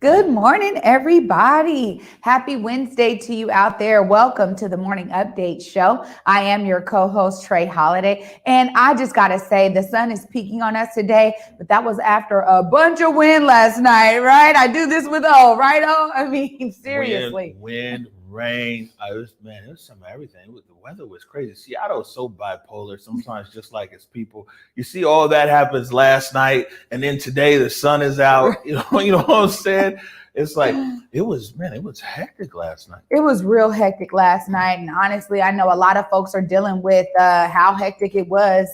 Good morning, everybody. Happy Wednesday to you out there. Welcome to the Morning Update Show. I am your co-host, Trey Holiday. And I just got to say, the sun is peeking on us today, but that was after a bunch of wind last night, right? I do this with right? I mean, seriously. Wind, rain. It was some of everything. The weather was crazy. Seattle is so bipolar. Sometimes, just like its people, you see all that happens last night, and then today the sun is out. You know what I'm saying? It's like it was hectic last night. It was real hectic last night. And honestly, I know a lot of folks are dealing with how hectic it was,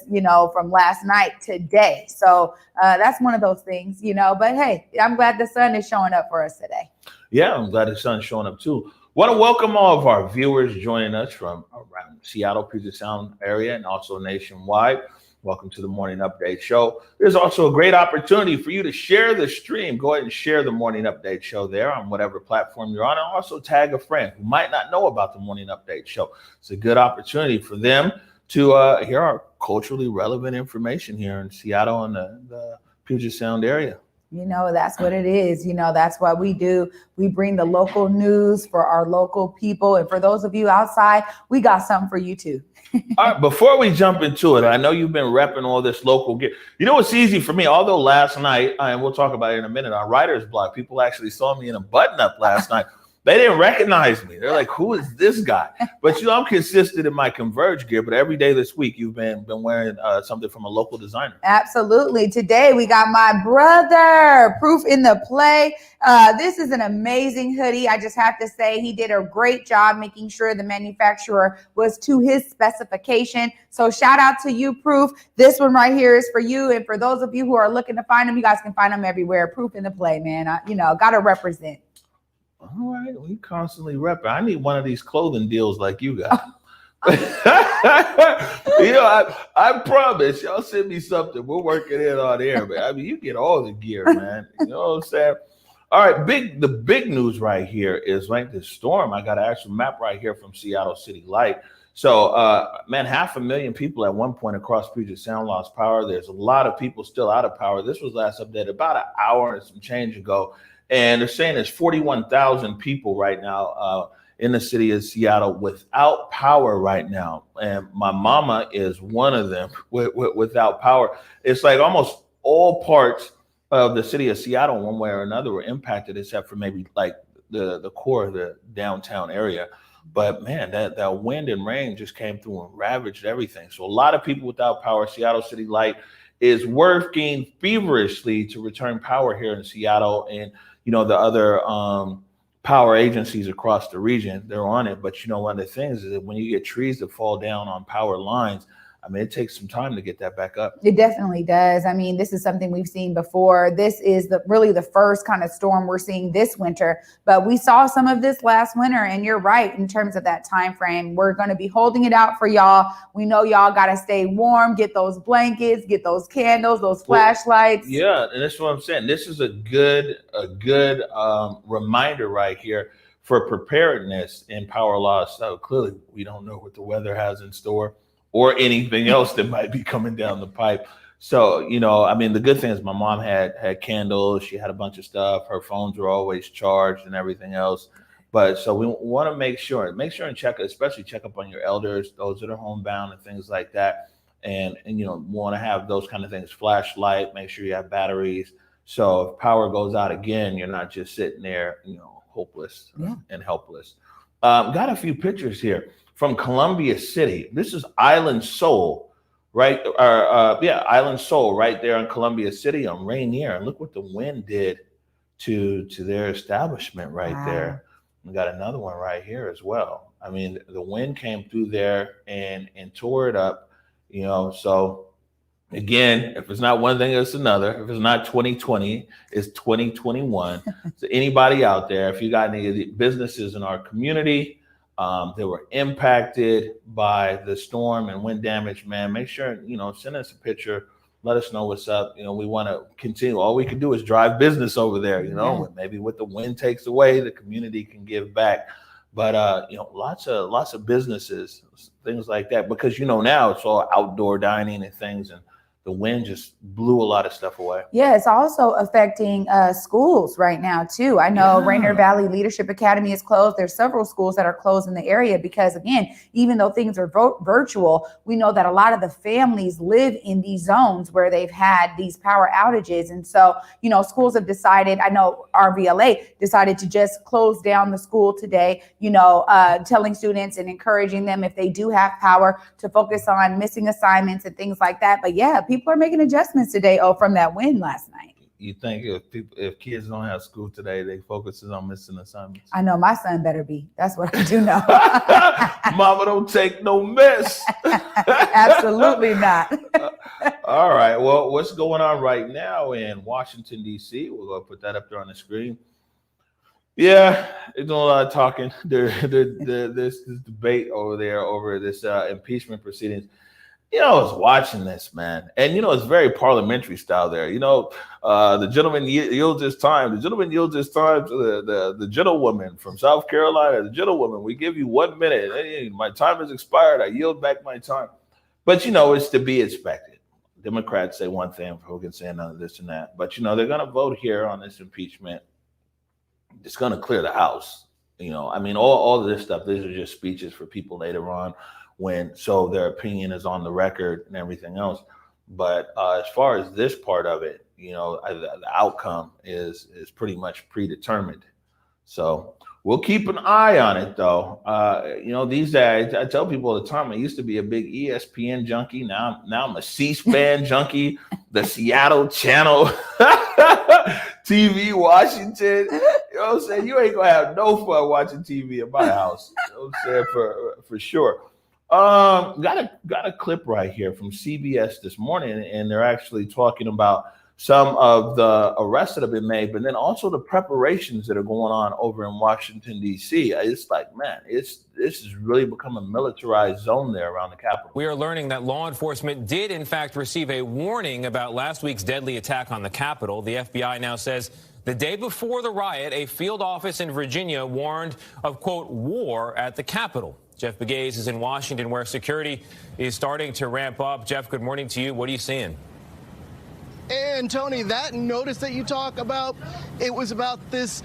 from last night today. So that's one of those things, But hey, I'm glad the sun is showing up for us today. Yeah, I'm glad the sun's showing up too. Want to welcome all of our viewers joining us from around Seattle, Puget Sound area, and also nationwide. Welcome to the Morning Update Show. There's also a great opportunity for you to share the stream. Go ahead and share the Morning Update Show there on whatever platform you're on, and also tag a friend who might not know about the Morning Update Show. It's a good opportunity for them to hear our culturally relevant information here in Seattle and the Puget Sound area. That's what it is. That's what we do. We bring the local news for our local people. And for those of you outside, we got something for you too. All right, before we jump into it, I know you've been repping all this local gear. You know what's easy for me? Although last night, and we'll talk about it in a minute, on Writer's Block, people actually saw me in a button-up last night. They didn't recognize me. They're like, who is this guy? But I'm consistent in my Converge gear. But every day this week, you've been wearing something from a local designer. Absolutely. Today, we got my brother, Proof in the Play. This is an amazing hoodie. I just have to say he did a great job making sure the manufacturer was to his specification. So shout out to you, Proof. This one right here is for you. And for those of you who are looking to find them, you guys can find them everywhere. Proof in the Play, man. Got to represent. All right, we constantly repping. I need one of these clothing deals like you got. I promise y'all send me something. We'll work it in on air, man. I mean, you get all the gear, man. You know what I'm saying? All right, the big news right here is like this storm. I got an actual map right here from Seattle City Light. So, 500,000 people at one point across Puget Sound lost power. There's a lot of people still out of power. This was last updated about an hour and some change ago. And they're saying there's 41,000 people right now in the city of Seattle without power right now. And my mama is one of them without power. It's like almost all parts of the city of Seattle, one way or another, were impacted, except for maybe like the core of the downtown area. But man, that wind and rain just came through and ravaged everything. So a lot of people without power. Seattle City Light is working feverishly to return power here in Seattle, and the other power agencies across the region, they're on it. But one of the things is that when you get trees that fall down on power lines, I mean, it takes some time to get that back up. It definitely does. I mean, this is something we've seen before. This is really the first kind of storm we're seeing this winter, but we saw some of this last winter. And you're right in terms of that time frame. We're going to be holding it out for y'all. We know y'all got to stay warm, get those blankets, get those candles, those flashlights. Yeah, and that's what I'm saying. This is a good reminder right here for preparedness in power loss. So clearly, we don't know what the weather has in store, or anything else that might be coming down the pipe. So, the good thing is my mom had candles. She had a bunch of stuff. Her phones were always charged and everything else. But so we want to make sure and check up on your elders, those that are homebound and things like that. And want to have those kind of things, flashlight, make sure you have batteries. So if power goes out again, you're not just sitting there, hopeless and helpless. Got a few pictures here from Columbia City. This is Island Soul, right? Island Soul right there in Columbia City on Rainier. And look what the wind did to their establishment right there. We got another one right here as well. I mean, the wind came through there and tore it up, So again, if it's not one thing, it's another. If it's not 2020, it's 2021. So anybody out there, if you got any of the businesses in our community, they were impacted by the storm and wind damage, man, make sure, send us a picture. Let us know what's up. We want to continue. All we can do is drive business over there, maybe what the wind takes away, the community can give back. But, lots of businesses, things like that, because, now it's all outdoor dining and things. And the wind just blew a lot of stuff away. Yeah, it's also affecting schools right now, too. I know Rainier Valley Leadership Academy is closed. There's several schools that are closed in the area because, again, even though things are virtual, we know that a lot of the families live in these zones where they've had these power outages. And so, you know, schools have decided, I know RVLA decided to just close down the school today, you know, telling students and encouraging them, if they do have power, to focus on missing assignments and things like that. But yeah, people are making adjustments today from that win last night. You think if kids don't have school today, they focuses on missing assignments? I know my son better be. That's what I do know. Mama don't take no mess. Absolutely not. All right. Well, what's going on right now in Washington, D.C.? We're going to put that up there on the screen. Yeah, they're doing a lot of talking. There's this debate over there over this impeachment proceedings. You know, I was watching this, man, and you know it's very parliamentary style there. You know, the gentleman yields his time. The gentleman yields his time to the gentlewoman from South Carolina. The gentlewoman, we give you 1 minute. Hey, my time has expired. I yield back my time. But you know, it's to be expected. Democrats say one thing, Republicans say another, this and that. But you know, they're going to vote here on this impeachment. It's going to clear the House. You know, I mean, all of this stuff. These are just speeches for people later on, so their opinion is on the record and everything else. But as far as this part of it, you know, the outcome is pretty much predetermined. So we'll keep an eye on it, though. You know, these days, I tell people all the time, I used to be a big ESPN junkie. Now I'm a C-SPAN junkie, the Seattle Channel, TV Washington. You know what I'm saying? You ain't going to have no fun watching TV in my house. You know what I'm saying? For sure. Got a clip right here from CBS this morning, and they're actually talking about some of the arrests that have been made, but then also the preparations that are going on over in Washington, D.C. It's like, man, this has really become a militarized zone there around the Capitol. We are learning that law enforcement did, in fact, receive a warning about last week's deadly attack on the Capitol. The FBI now says the day before the riot, a field office in Virginia warned of, quote, war at the Capitol. Jeff Begaze is in Washington, where security is starting to ramp up. Jeff, good morning to you. What are you seeing? And Tony, that notice that you talk about, it was about this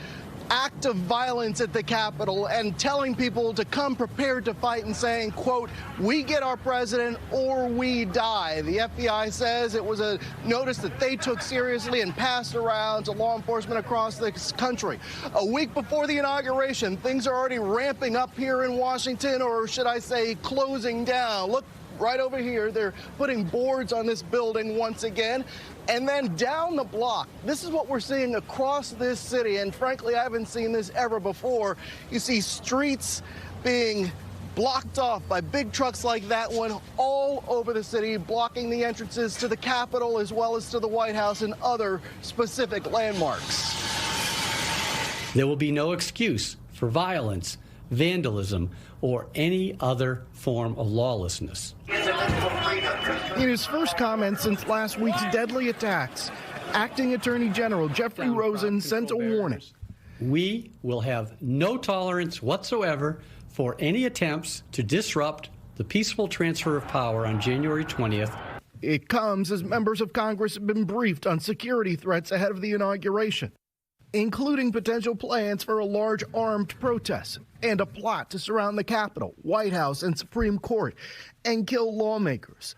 act of violence at the Capitol and telling people to come prepared to fight and saying, quote, we get our president or we die. The FBI says it was a notice that they took seriously and passed around to law enforcement across this country. A week before the inauguration, things are already ramping up here in Washington, or should I say closing down. Look right over here, they're putting boards on this building once again. And then down the block, this is what we're seeing across this city. And frankly, I haven't seen this ever before. You see streets being blocked off by big trucks like that one all over the city, blocking the entrances to the Capitol as well as to the White House and other specific landmarks. There will be no excuse for violence, vandalism, or any other form of lawlessness. In his first comments since last week's deadly attacks, Acting Attorney General Jeffrey Rosen sent a warning. We will have no tolerance whatsoever for any attempts to disrupt the peaceful transfer of power on January 20th. It comes as members of Congress have been briefed on security threats ahead of the inauguration, including potential plans for a large armed protest and a plot to surround the Capitol, White House, and Supreme Court and kill lawmakers.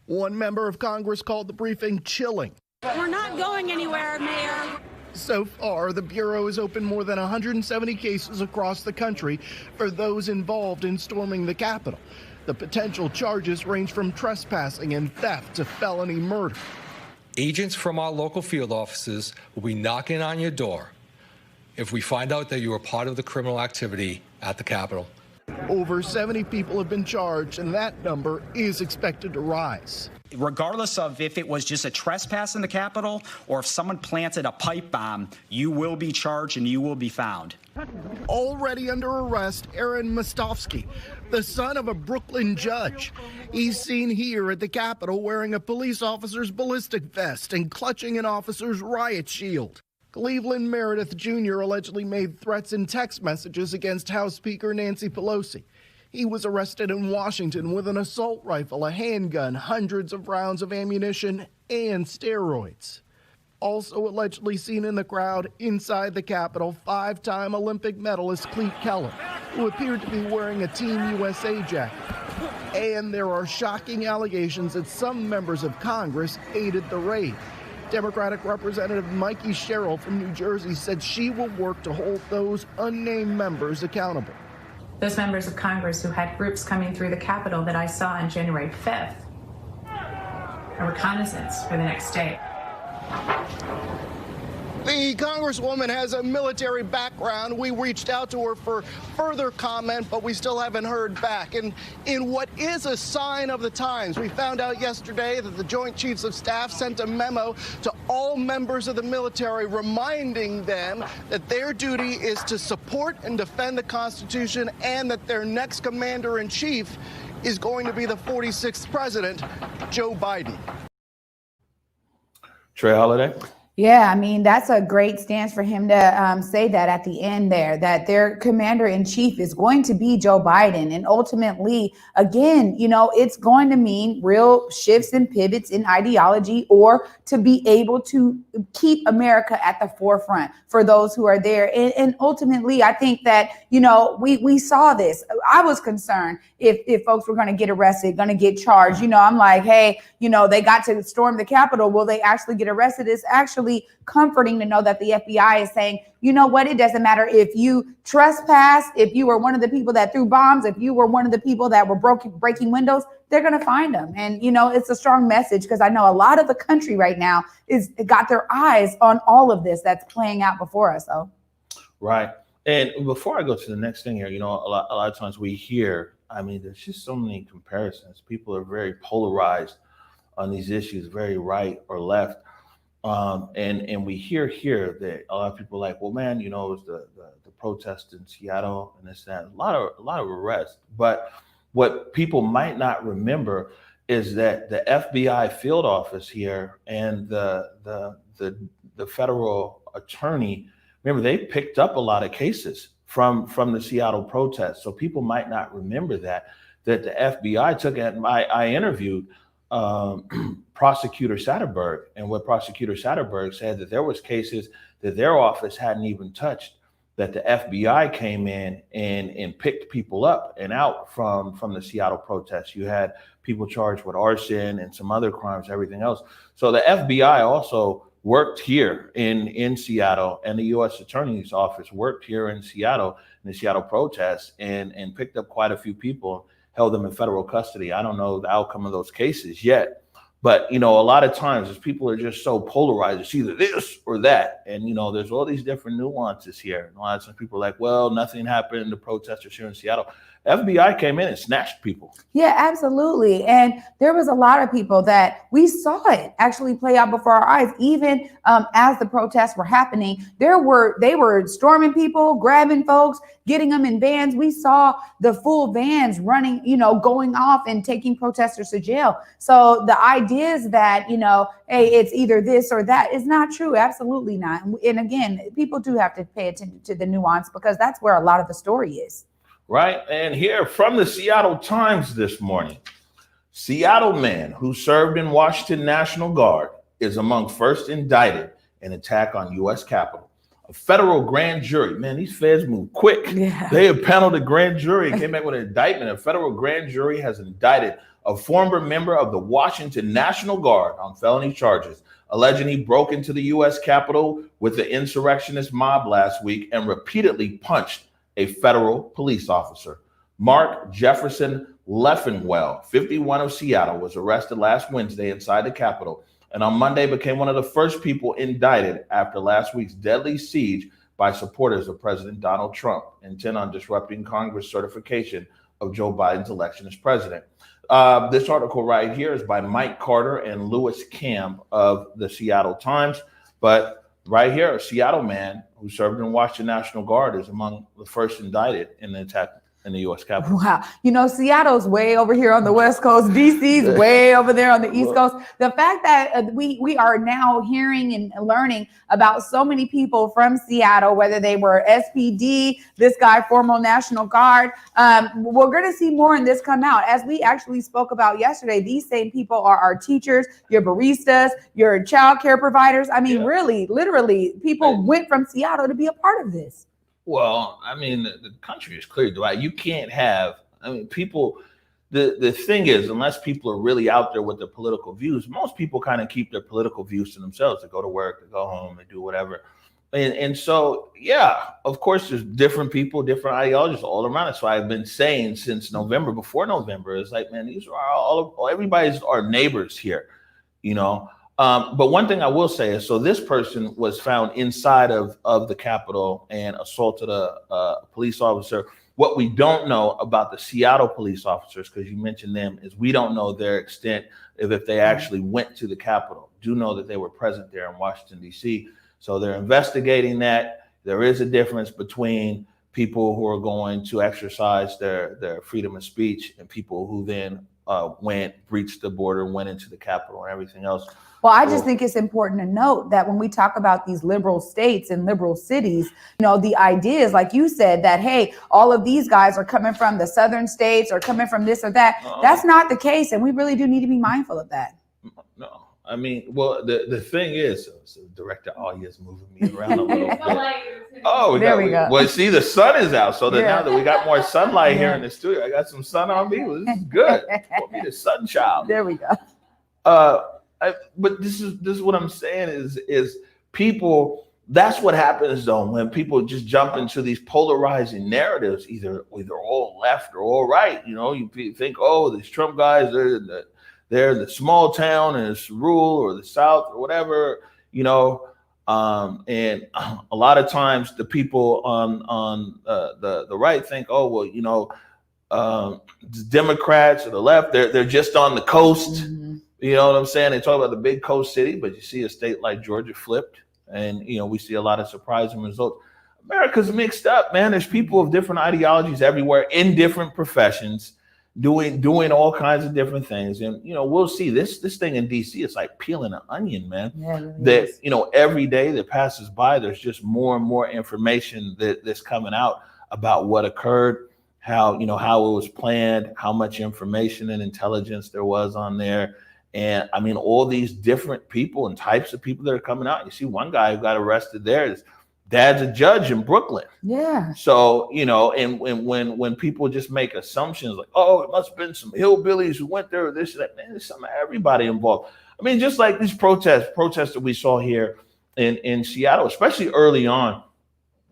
One member of Congress called the briefing chilling. We're not going anywhere, Mayor. So far, the Bureau has opened more than 170 cases across the country for those involved in storming the Capitol. The potential charges range from trespassing and theft to felony murder. Agents from our local field offices will be knocking on your door if we find out that you are part of the criminal activity at the Capitol. Over 70 people have been charged, and that number is expected to rise. Regardless of if it was just a trespass in the Capitol or if someone planted a pipe bomb, you will be charged and you will be found. Already under arrest, Aaron Mostovsky, the son of a Brooklyn judge. He's seen here at the Capitol wearing a police officer's ballistic vest and clutching an officer's riot shield. Cleveland Meredith Jr. allegedly made threats and text messages against House Speaker Nancy Pelosi. He was arrested in Washington with an assault rifle, a handgun, hundreds of rounds of ammunition, and steroids. Also allegedly seen in the crowd inside the Capitol, 5-time Olympic medalist Clete Keller, who appeared to be wearing a Team USA jacket. And there are shocking allegations that some members of Congress aided the raid. Democratic Representative Mikey Sherrill from New Jersey said she will work to hold those unnamed members accountable. Those members of Congress who had groups coming through the Capitol that I saw on January 5th, a reconnaissance for the next day. The Congresswoman has a military background. We reached out to her for further comment, but we still haven't heard back. And in what is a sign of the times, we found out yesterday that the Joint Chiefs of Staff sent a memo to all members of the military reminding them that their duty is to support and defend the Constitution and that their next commander-in-chief is going to be the 46th president, Joe Biden. Trey Holiday. Yeah, I mean, that's a great stance for him to say that at the end there, that their commander in chief is going to be Joe Biden. And ultimately, again, you know, it's going to mean real shifts and pivots in ideology, or to be able to keep America at the forefront for those who are there. And ultimately, I think that, you know, we saw this. I was concerned if folks were going to get arrested, going to get charged. You know, I'm like, hey, you know, they got to storm the Capitol. Will they actually get arrested? It's actually comforting to know that the FBI is saying, you know what, it doesn't matter if you trespassed, if you were one of the people that threw bombs, if you were one of the people that were breaking windows, they're going to find them. And, you know, it's a strong message, because I know a lot of the country right now is got their eyes on all of this that's playing out before us. So, right. And before I go to the next thing here, you know, a lot of times we hear, I mean, there's just so many comparisons. People are very polarized on these issues, very right or left. And we hear here that a lot of people are like, well, man, you know, it was the protest in Seattle and this, that, a lot of arrests. But what people might not remember is that the FBI field office here and the federal attorney, remember, they picked up a lot of cases from the Seattle protests. So people might not remember that the FBI took it. I interviewed Prosecutor Satterberg, and what Prosecutor Satterberg said, that there was cases that their office hadn't even touched, that the FBI came in and picked people up and out from the Seattle protests. You had people charged with arson and some other crimes, everything else. So the FBI also worked here in Seattle, and the U.S. Attorney's Office worked here in Seattle, in the Seattle protests, and picked up quite a few people, held them in federal custody. I don't know the outcome of those cases yet, but, you know, a lot of times as people are just so polarized, it's either this or that. And, you know, there's all these different nuances here. And a lot of times people are like, well, nothing happened. The protesters here in Seattle. FBI came in and snatched people. Yeah, absolutely. And there was a lot of people that we saw it actually play out before our eyes. Even as the protests were happening, they were storming people, grabbing folks, getting them in vans. We saw the full vans running, you know, going off and taking protesters to jail. So the idea is that, you know, hey, it's either this or that is not true. Absolutely not. And again, people do have to pay attention to the nuance, because that's where a lot of the story is. Right. And here from the Seattle Times this morning, Seattle man who served in Washington National Guard is among first indicted in attack on U.S. Capitol. A federal grand jury, man, these feds move quick. Yeah. They have paneled a grand jury and came back with an indictment. A federal grand jury has indicted a former member of the Washington National Guard on felony charges, alleging he broke into the U.S. Capitol with the insurrectionist mob last week and repeatedly punched a federal police officer. Mark Jefferson Leffenwell, 51, of Seattle, was arrested last Wednesday inside the Capitol, and on Monday became one of the first people indicted after last week's deadly siege by supporters of President Donald Trump, intent on disrupting Congress' certification of Joe Biden's election as president. This article right here is by Mike Carter and Lewis Camp of the Seattle Times, but right here, a Seattle man who served in Washington National Guard is among the first indicted in the attack. in the U.S. Capitol. Wow. Seattle's way over here on the West Coast. DC's way over there on the East Coast. The fact that we are now hearing and learning about so many people from Seattle, whether they were SPD, this guy, former National Guard, we're going to see more in this come out. As we actually spoke about yesterday, these same people are our teachers, your baristas, your child care providers. I mean, really, literally, people went from Seattle to be a part of this. Well, I mean, the country is clearly divided. You can't have, people, the thing is, unless people are really out there with their political views, most people kind of keep their political views to themselves. They go to work, they go home, they do whatever. And so, yeah, of course, there's different people, different ideologies all around us. So I've been saying since November, before November, it's like, man, these are everybody's our neighbors here, But one thing I will say is, so this person was found inside of the Capitol and assaulted a police officer. What we don't know about the Seattle police officers, because you mentioned them, is we don't know their extent if they actually went to the Capitol. Do know that they were present there in Washington, D.C. So they're investigating that. There is a difference between people who are going to exercise their freedom of speech and people who then breached the border, went into the Capitol and everything else. Well, I just think it's important to note that when we talk about these liberal states and liberal cities, the idea is, like you said, that, hey, all of these guys are coming from the southern states or coming from this or that. That's not the case. And we really do need to be mindful of that. No. I mean, well, the thing is, so Director Alia is moving me around a little bit. Oh, we go. Well, see, the sun is out. So now that we got more sunlight here in the studio, I got some sun on me. Well, this is good. Call me the sun child. There we go. But this is what I'm saying is people. That's what happens though when people just jump into these polarizing narratives, either all left or all right. You think, oh, these Trump guys, they're the small town and it's rural, or the South or whatever. And a lot of times the people on the right think, oh well, Democrats or the left, they're just on the coast. Mm-hmm. You know what I'm saying? They talk about the big coast city, but you see a state like Georgia flipped, and we see a lot of surprising results. America's mixed up, man. There's people of different ideologies everywhere in different professions, doing all kinds of different things. And we'll see this thing in DC. It's like peeling an onion, man. Yeah, it really is. Every day that passes by, there's just more and more information that's coming out about what occurred, how it was planned, how much information and intelligence there was on there. And I mean, all these different people and types of people that are coming out. You see one guy who got arrested there. His dad's a judge in Brooklyn. Yeah. So, and when people just make assumptions like, oh, it must have been some hillbillies who went there or this, that, man, there's some everybody involved. I mean, just like these protests that we saw here in Seattle, especially early on,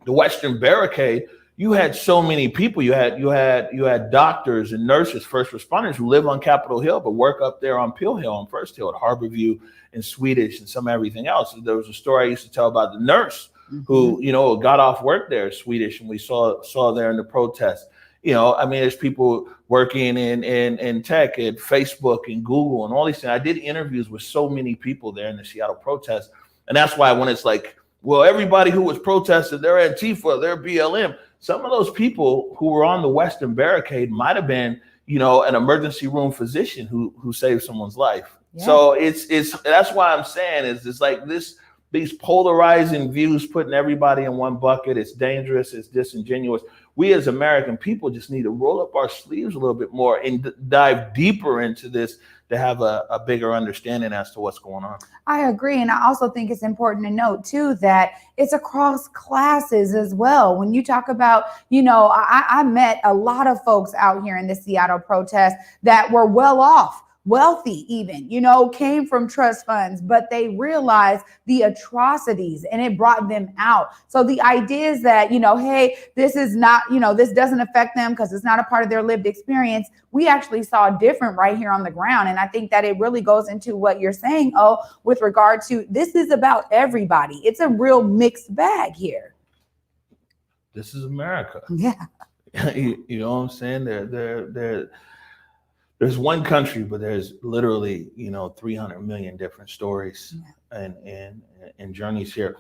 the Western Barricade. You had so many people. You had doctors and nurses, first responders who live on Capitol Hill but work up there on Peel Hill, on First Hill, at Harborview, and Swedish, and some everything else. There was a story I used to tell about the nurse who got off work there at Swedish, and we saw there in the protest. I mean, there's people working in tech at Facebook and Google and all these things. I did interviews with so many people there in the Seattle protest, and that's why when it's like, well, everybody who was protesting, they're Antifa, they're BLM. Some of those people who were on the Western Barricade might have been, an emergency room physician who saved someone's life. Yeah. So it's that's why I'm saying it's like these polarizing views, putting everybody in one bucket. It's dangerous. It's disingenuous. We as American people just need to roll up our sleeves a little bit more and dive deeper into this to have a bigger understanding as to what's going on. I agree. And I also think it's important to note, too, that it's across classes as well. When you talk about, I met a lot of folks out here in the Seattle protest that were well off, wealthy even, came from trust funds, but they realized the atrocities and it brought them out. So the idea is that, hey, this is not, this doesn't affect them because it's not a part of their lived experience. We actually saw different right here on the ground. And I think that it really goes into what you're saying, with regard to this is about everybody. It's a real mixed bag here. This is America. Yeah. You know what I'm saying? There's one country, but there's literally, 300 million different stories and journeys here.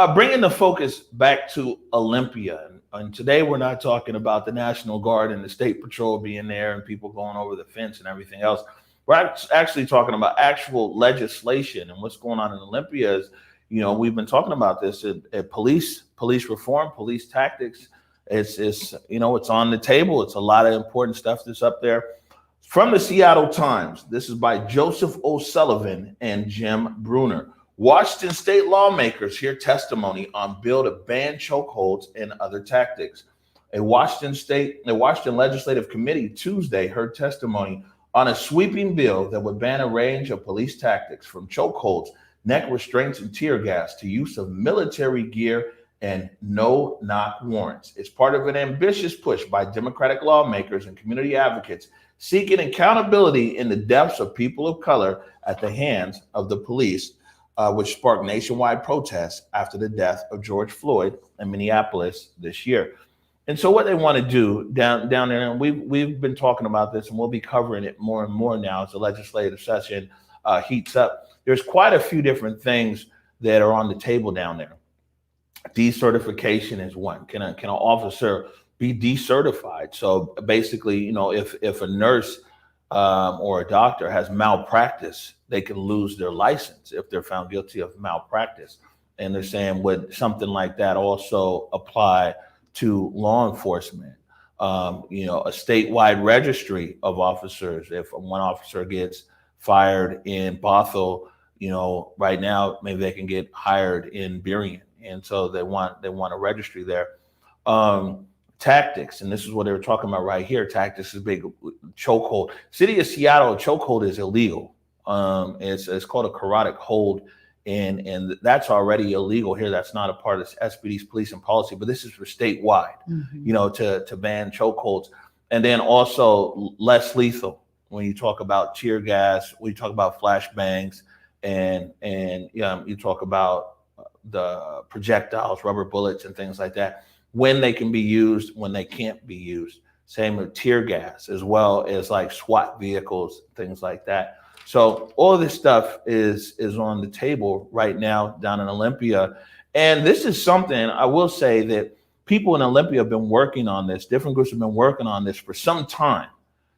Bringing the focus back to Olympia. And today we're not talking about the National Guard and the State Patrol being there and people going over the fence and everything else. We're actually talking about actual legislation, and what's going on in Olympia is, we've been talking about this at police reform, police tactics. It's on the table. It's a lot of important stuff that's up there. From the Seattle Times, this is by Joseph O'Sullivan and Jim Bruner. Washington state lawmakers hear testimony on bill to ban chokeholds and other tactics. A Washington Legislative Committee Tuesday heard testimony on a sweeping bill that would ban a range of police tactics, from chokeholds, neck restraints, and tear gas to use of military gear and no-knock warrants. It's part of an ambitious push by Democratic lawmakers and community advocates seeking accountability in the deaths of people of color at the hands of the police, which sparked nationwide protests after the death of George Floyd in Minneapolis this year. And so what they want to do down there, and we've been talking about this, and we'll be covering it more and more now as the legislative session heats up. There's quite a few different things that are on the table down there. Decertification is one. Can an officer be decertified? So basically, if a nurse or a doctor has malpractice, they can lose their license if they're found guilty of malpractice. And they're saying, would something like that also apply to law enforcement? A statewide registry of officers. If one officer gets fired in Bothell, right now maybe they can get hired in Burien, and so they want a registry there. Tactics, and this is what they were talking about right here. Tactics is big. Chokehold. City of Seattle, chokehold is illegal. It's called a carotid hold, and that's already illegal here. That's not a part of SPD's policing policy, but this is for statewide, to ban chokeholds. And then also less lethal when you talk about tear gas, when you talk about flashbangs, and you talk about the projectiles, rubber bullets, and things like that, when they can be used, when they can't be used. Same with tear gas, as well as like SWAT vehicles, things like that. So all of this stuff is on the table right now down in Olympia. And this is something I will say that people in Olympia have been working on this. Different groups have been working on this for some time.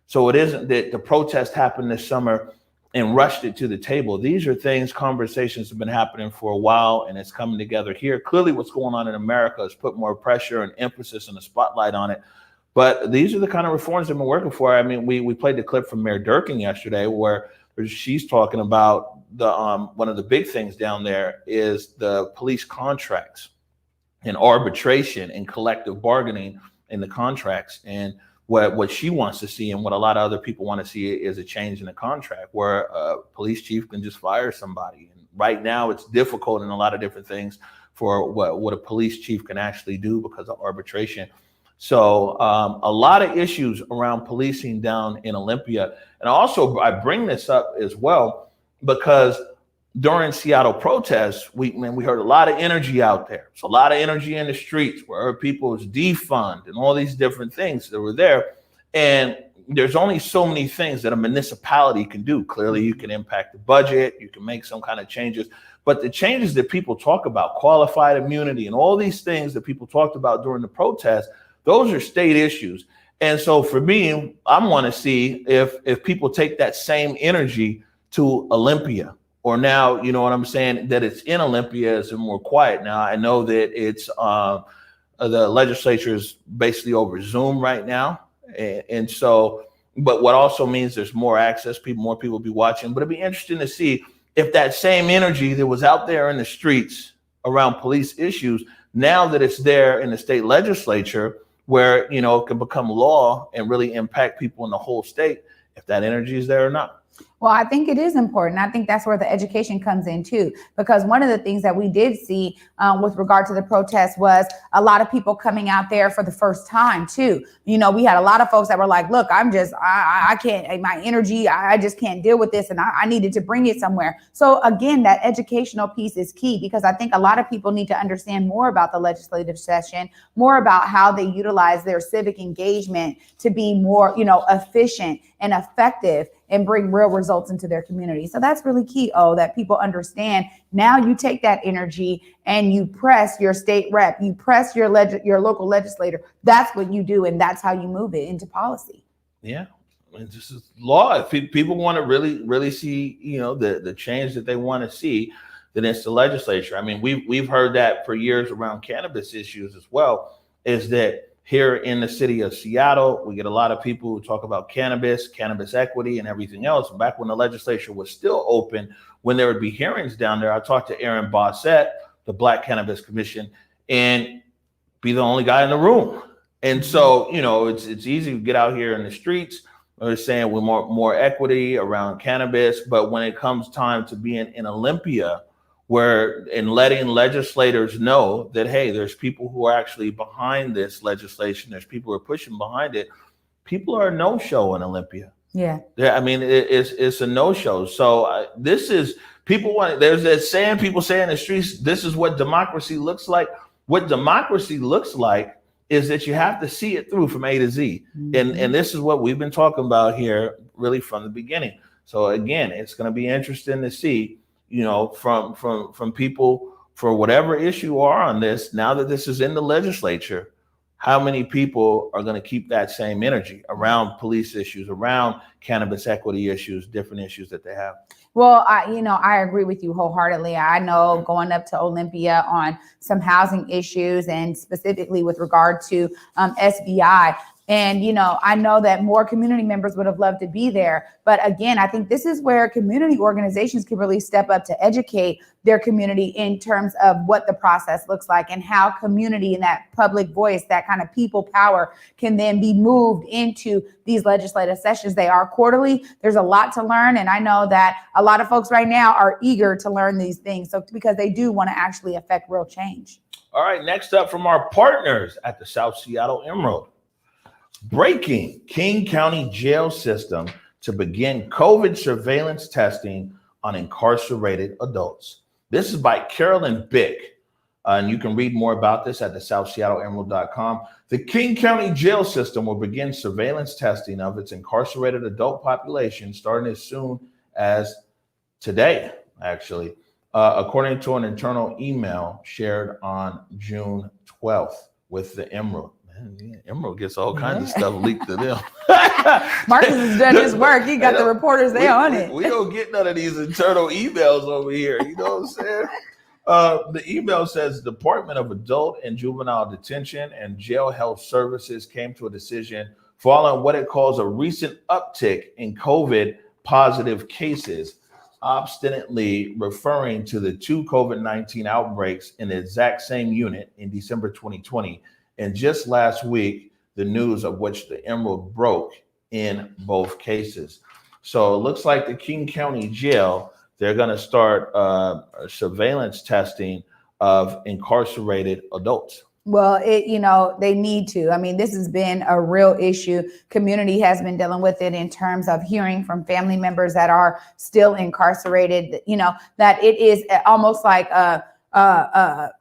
So it isn't that the protest happened this summer and rushed it to the table. These are things, conversations have been happening for a while, and it's coming together here. Clearly what's going on in America has put more pressure and emphasis and a spotlight on it. But these are the kind of reforms they've been working for. I mean, we played the clip from Mayor Durkin yesterday where she's talking about the one of the big things down there is the police contracts and arbitration and collective bargaining in the contracts. And what she wants to see, and what a lot of other people want to see, is a change in the contract where a police chief can just fire somebody. And right now it's difficult in a lot of different things for what a police chief can actually do because of arbitration. So a lot of issues around policing down in Olympia. And also I bring this up as well because during Seattle protests, we heard a lot of energy out there. It's a lot of energy in the streets where people was defund and all these different things that were there. And there's only so many things that a municipality can do. Clearly, you can impact the budget, you can make some kind of changes. But the changes that people talk about, qualified immunity and all these things that people talked about during the protest, those are state issues. And so for me, I want to see if people take that same energy to Olympia. Or now, you know what I'm saying, that it's in Olympia is more quiet. Now, I know that it's the legislature is basically over Zoom right now. And so, but what also means there's more access, more people will be watching. But it'd be interesting to see if that same energy that was out there in the streets around police issues, now that it's there in the state legislature where, it can become law and really impact people in the whole state, if that energy is there or not. Well, I think it is important. I think that's where the education comes in too, because one of the things that we did see with regard to the protest was a lot of people coming out there for the first time too. We had a lot of folks that were like, look, I can't, my energy, I just can't deal with this. And I needed to bring it somewhere. So again, that educational piece is key, because I think a lot of people need to understand more about the legislative session, more about how they utilize their civic engagement to be more, efficient and effective and bring real results into their community. So that's really key, that people understand. Now you take that energy and you press your state rep, you press your local legislator. That's what you do, and that's how you move it into policy. Yeah. I mean, this is law. If people want to really see, the change that they want to see, then it's the legislature. I mean, we've heard that for years around cannabis issues as well, is that here in the city of Seattle, we get a lot of people who talk about cannabis equity and everything else. Back when the legislature was still open, when there would be hearings down there, I talked to Aaron Bossett, the Black Cannabis Commission, and be the only guy in the room. And so, it's easy to get out here in the streets. They're saying we're more equity around cannabis, but when it comes time to being in Olympia, and letting legislators know that, hey, there's people who are actually behind this legislation, there's people who are pushing behind it, people are a no-show in Olympia. Yeah. I mean, it's a no-show. So there's that saying, people say in the streets, this is what democracy looks like. What democracy looks like is that you have to see it through from A to Z. Mm-hmm. And this is what we've been talking here really from the beginning. So again, it's going to be interesting to see, from people for whatever issue are on this, now that this is in the legislature, how many people are going to keep that same energy around police issues, around cannabis equity issues, different issues that they have? Well, I agree with you wholeheartedly. I know going up to Olympia on some housing issues and specifically with regard to SBI. And, I know that more community members would have loved to be there. But again, I think this is where community organizations can really step up to educate their community in terms of what the process looks like and how community and that public voice, that kind of people power, can then be moved into these legislative sessions. They are quarterly. There's a lot to learn. And I know that a lot of folks right now are eager to learn these things. So because they do want to actually affect real change. All right. Next up from our partners at the South Seattle Emerald. Breaking: King County jail system to begin COVID surveillance testing on incarcerated adults. This is by Carolyn Bick. And you can read more about this at the SouthSeattleEmerald.com. The King County jail system will begin surveillance testing of its incarcerated adult population starting as soon as today, actually, according to an internal email shared on June 12th with the Emerald. Emerald gets all kinds of stuff leaked to them. Marcus has done his work. He got the reporters there on it. We don't get none of these internal emails over here. You know what I'm saying? The email says Department of Adult and Juvenile Detention and Jail Health Services came to a decision following what it calls a recent uptick in COVID positive cases, obstinately referring to the 2 COVID-19 outbreaks in the exact same unit in December 2020. And just last week, the news of which the Emerald broke in both cases. So it looks like the King County Jail, they're going to start surveillance testing of incarcerated adults. Well, they need to. I mean, this has been a real issue. Community has been dealing with it in terms of hearing from family members that are still incarcerated, that it is almost like a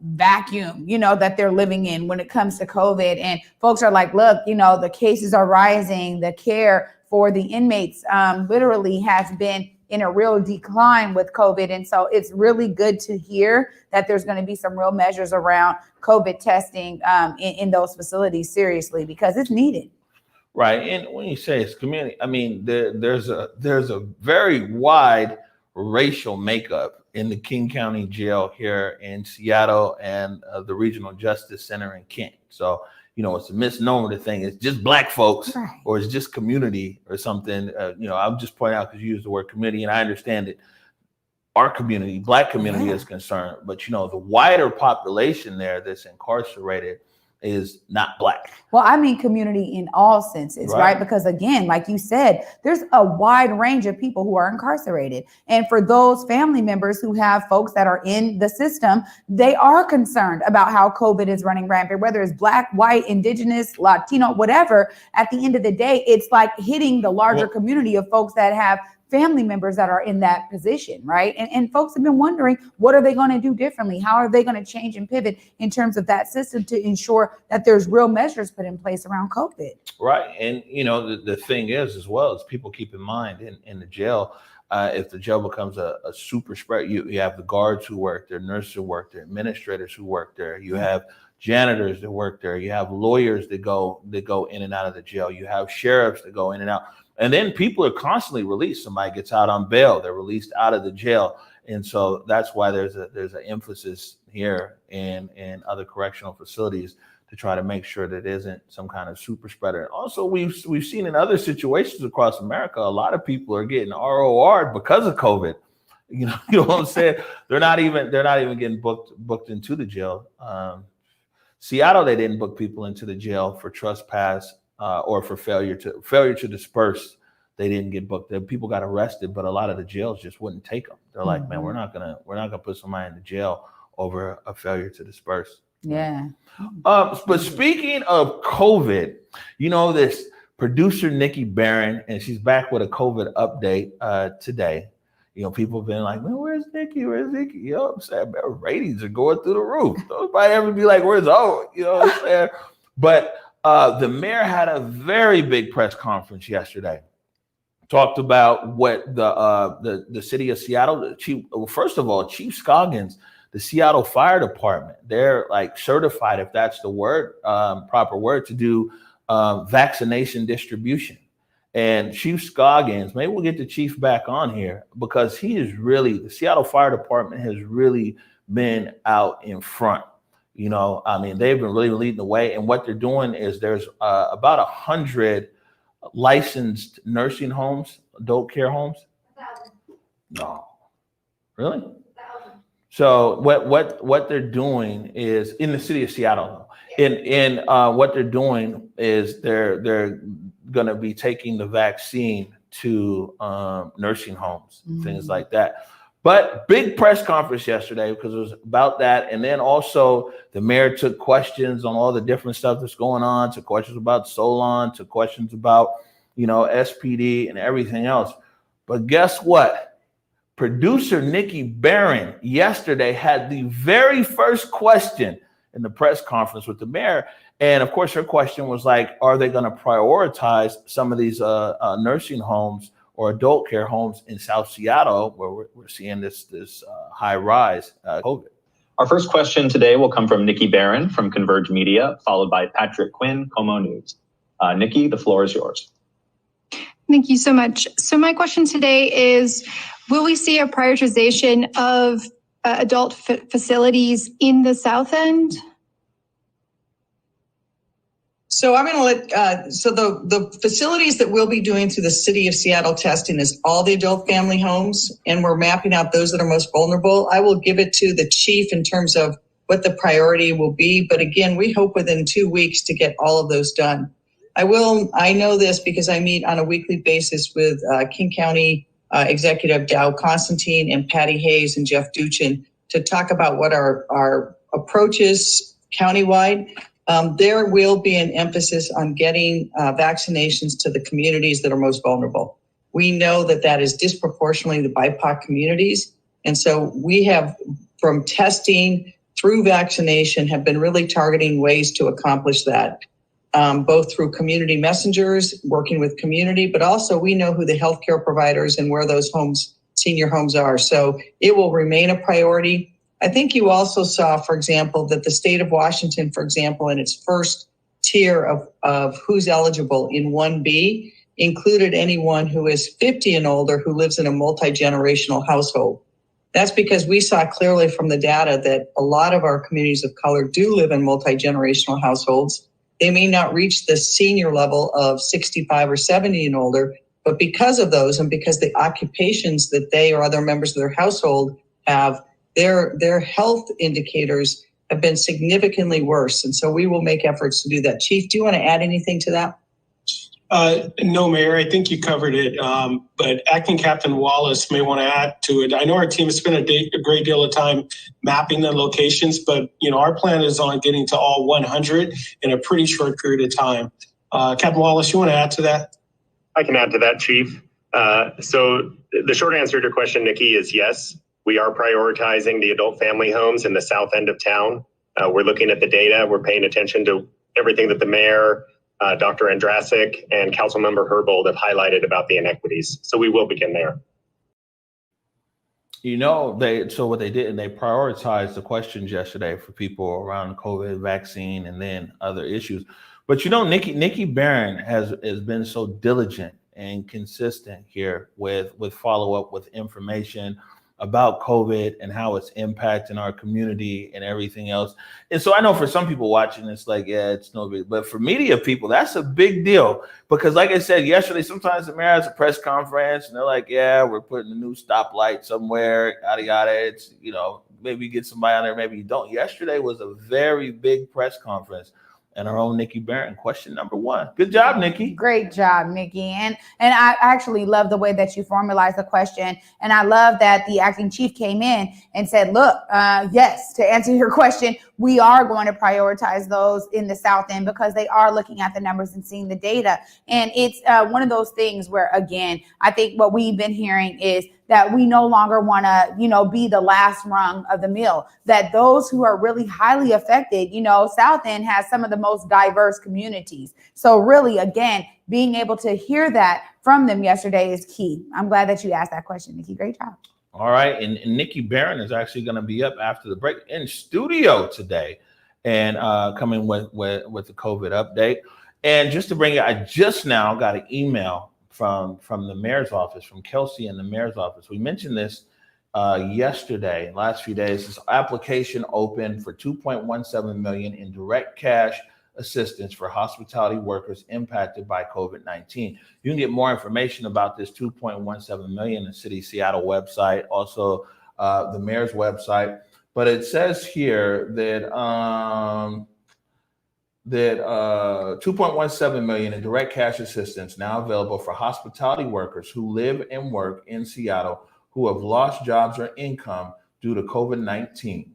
vacuum, that they're living in when it comes to COVID. And folks are like, look, the cases are rising. The care for the inmates literally has been in a real decline with COVID. And so it's really good to hear that there's going to be some real measures around COVID testing in those facilities, seriously, because it's needed. Right. And when you say it's community, I mean, there's a very wide racial makeup in the King County Jail here in Seattle and the Regional Justice Center in Kent. So, it's a misnomer to think it's just Black folks, right, or it's just community or something. I'm just pointing out because you use the word community, and I understand that our community, Black community, is concerned. But, the wider population there that's incarcerated is not Black. Well, I mean community in all senses, right? Because again, like you said, there's a wide range of people who are incarcerated. And for those family members who have folks that are in the system, they are concerned about how COVID is running rampant, whether it's Black, white, indigenous, Latino, whatever. At the end of the day, it's like hitting the larger community of folks that have family members that are in that position, right? And folks have been wondering, what are they going to do differently? How are they going to change and pivot in terms of that system to ensure that there's real measures put in place around COVID? Right. And, the thing is, as well, as people keep in mind in the jail, if the jail becomes a super spread, you have the guards who work there, nurses who work there, administrators who work there, you have janitors that work there, you have lawyers that go in and out of the jail, you have sheriffs that go in and out. And then people are constantly released. Somebody gets out on bail, they're released out of the jail. And so that's why there's an emphasis here in other correctional facilities to try to make sure that it isn't some kind of super spreader. And also, we've seen in other situations across America, a lot of people are getting ROR'd because of COVID. You know what I'm saying? They're not even getting booked into the jail. Seattle, they didn't book people into the jail for trespass or for failure to disperse. They didn't get booked. People got arrested, but a lot of the jails just wouldn't take them. They're like, man, we're not gonna put somebody in the jail over a failure to disperse. Yeah. But speaking of COVID, this producer Nikki Barron, and she's back with a COVID update today. People have been like, man, where's Nikki? Where's Nikki? You know what I'm saying? Man, ratings are going through the roof. Nobody ever be like, where's Owen? You know what I'm saying? But the mayor had a very big press conference yesterday. Talked about what the city of Seattle, first of all, Chief Scoggins, the Seattle Fire Department, they're like certified, if that's the word, proper word, to do vaccination distribution. And Chief Scoggins, maybe we'll get the chief back on here, because the Seattle Fire Department has really been out in front. They've been really leading the way. And what they're doing is there's about 100 licensed nursing homes, adult care homes. 1,000. No, really? 1,000. So what they're doing is in the city of Seattle. In what they're doing is they're going to be taking the vaccine to nursing homes, things like that. But big press conference yesterday because it was about that. And then also the mayor took questions on all the different stuff that's going on, to questions about Solon, to questions about, SPD and everything else. But guess what? Producer Nikki Barron yesterday had the very first question in the press conference with the mayor. And of course, her question was like, are they going to prioritize some of these nursing homes or adult care homes in South Seattle, where we're seeing this high rise COVID? Our first question today will come from Nikki Barron from Converge Media, followed by Patrick Quinn, Como News. Nikki, the floor is yours. Thank you so much. So my question today is, will we see a prioritization of adult facilities in the South End? So I'm going to let, so the facilities that we'll be doing through the City of Seattle testing is all the adult family homes, and we're mapping out those that are most vulnerable. I will give it to the chief in terms of what the priority will be. But again, we hope within 2 weeks to get all of those done. I know this because I meet on a weekly basis with King County Executive Dow Constantine and Patty Hayes and Jeff Duchin to talk about what our approach is countywide. There will be an emphasis on getting vaccinations to the communities that are most vulnerable. We know that is disproportionately the BIPOC communities. And so we have, from testing through vaccination, have been really targeting ways to accomplish that, both through community messengers, working with community, but also we know who the healthcare providers and where those homes, senior homes are. So it will remain a priority. I think you also saw, for example, that the state of Washington, for example, in its first tier of who's eligible in 1B, included anyone who is 50 and older who lives in a multi-generational household. That's because we saw clearly from the data that a lot of our communities of color do live in multi-generational households. They may not reach the senior level of 65 or 70 and older, but because of those and because the occupations that they or other members of their household have, their health indicators have been significantly worse. And so we will make efforts to do that. Chief, do you want to add anything to that? No, Mayor, I think you covered it. But Acting Captain Wallace may want to add to it. I know our team has spent a great deal of time mapping the locations, but our plan is on getting to all 100 in a pretty short period of time. Captain Wallace, you want to add to that? I can add to that, Chief. So The short answer to your question, Nikki, is yes. We are prioritizing the adult family homes in the south end of town. We're looking at the data. We're paying attention to everything that the mayor, Dr. Andrasik, and Councilmember Herbold have highlighted about the inequities. So we will begin there. You know, what they did, and they prioritized the questions yesterday for people around COVID vaccine and then other issues. But you know, Nikki Barron has been so diligent and consistent here with follow up with information about COVID and how it's impacting our community and everything else. And so I know for some people watching, it's like, yeah, it's no big, but for media people, that's a big deal because like I said yesterday, sometimes the mayor has a press conference and they're like, yeah, we're putting a new stoplight somewhere, yada, yada. It's, you know, maybe you get somebody on there, maybe you don't. Yesterday was a very big press conference. And our own Nikki Barron, question number one. Good job, Nikki. Great job, Nikki. And I actually love the way that you formalized the question. And I love that the acting chief came in and said, look, yes, to answer your question, we are going to prioritize those in the South End because they are looking at the numbers and seeing the data. And it's one of those things where, again, I think what we've been hearing is that we no longer want to, you know, be the last rung of the mill, that those who are really highly affected, you know, South End has some of the most diverse communities. So really, again, being able to hear that from them yesterday is key. I'm glad that you asked that question, Nikki. Great job. All right. And Nikki Barron is actually going to be up after the break in studio today and coming with the COVID update. And just to bring it, I just now got an email from the mayor's office, from Kelsey and the mayor's office. We mentioned this yesterday, last few days. This application open for $2.17 million in direct cash assistance for hospitality workers impacted by COVID-19. You can get more information about this $2.17 million in the City of Seattle website, also the mayor's website. But it says here that $2.17 million in direct cash assistance now available for hospitality workers who live and work in Seattle who have lost jobs or income due to COVID-19.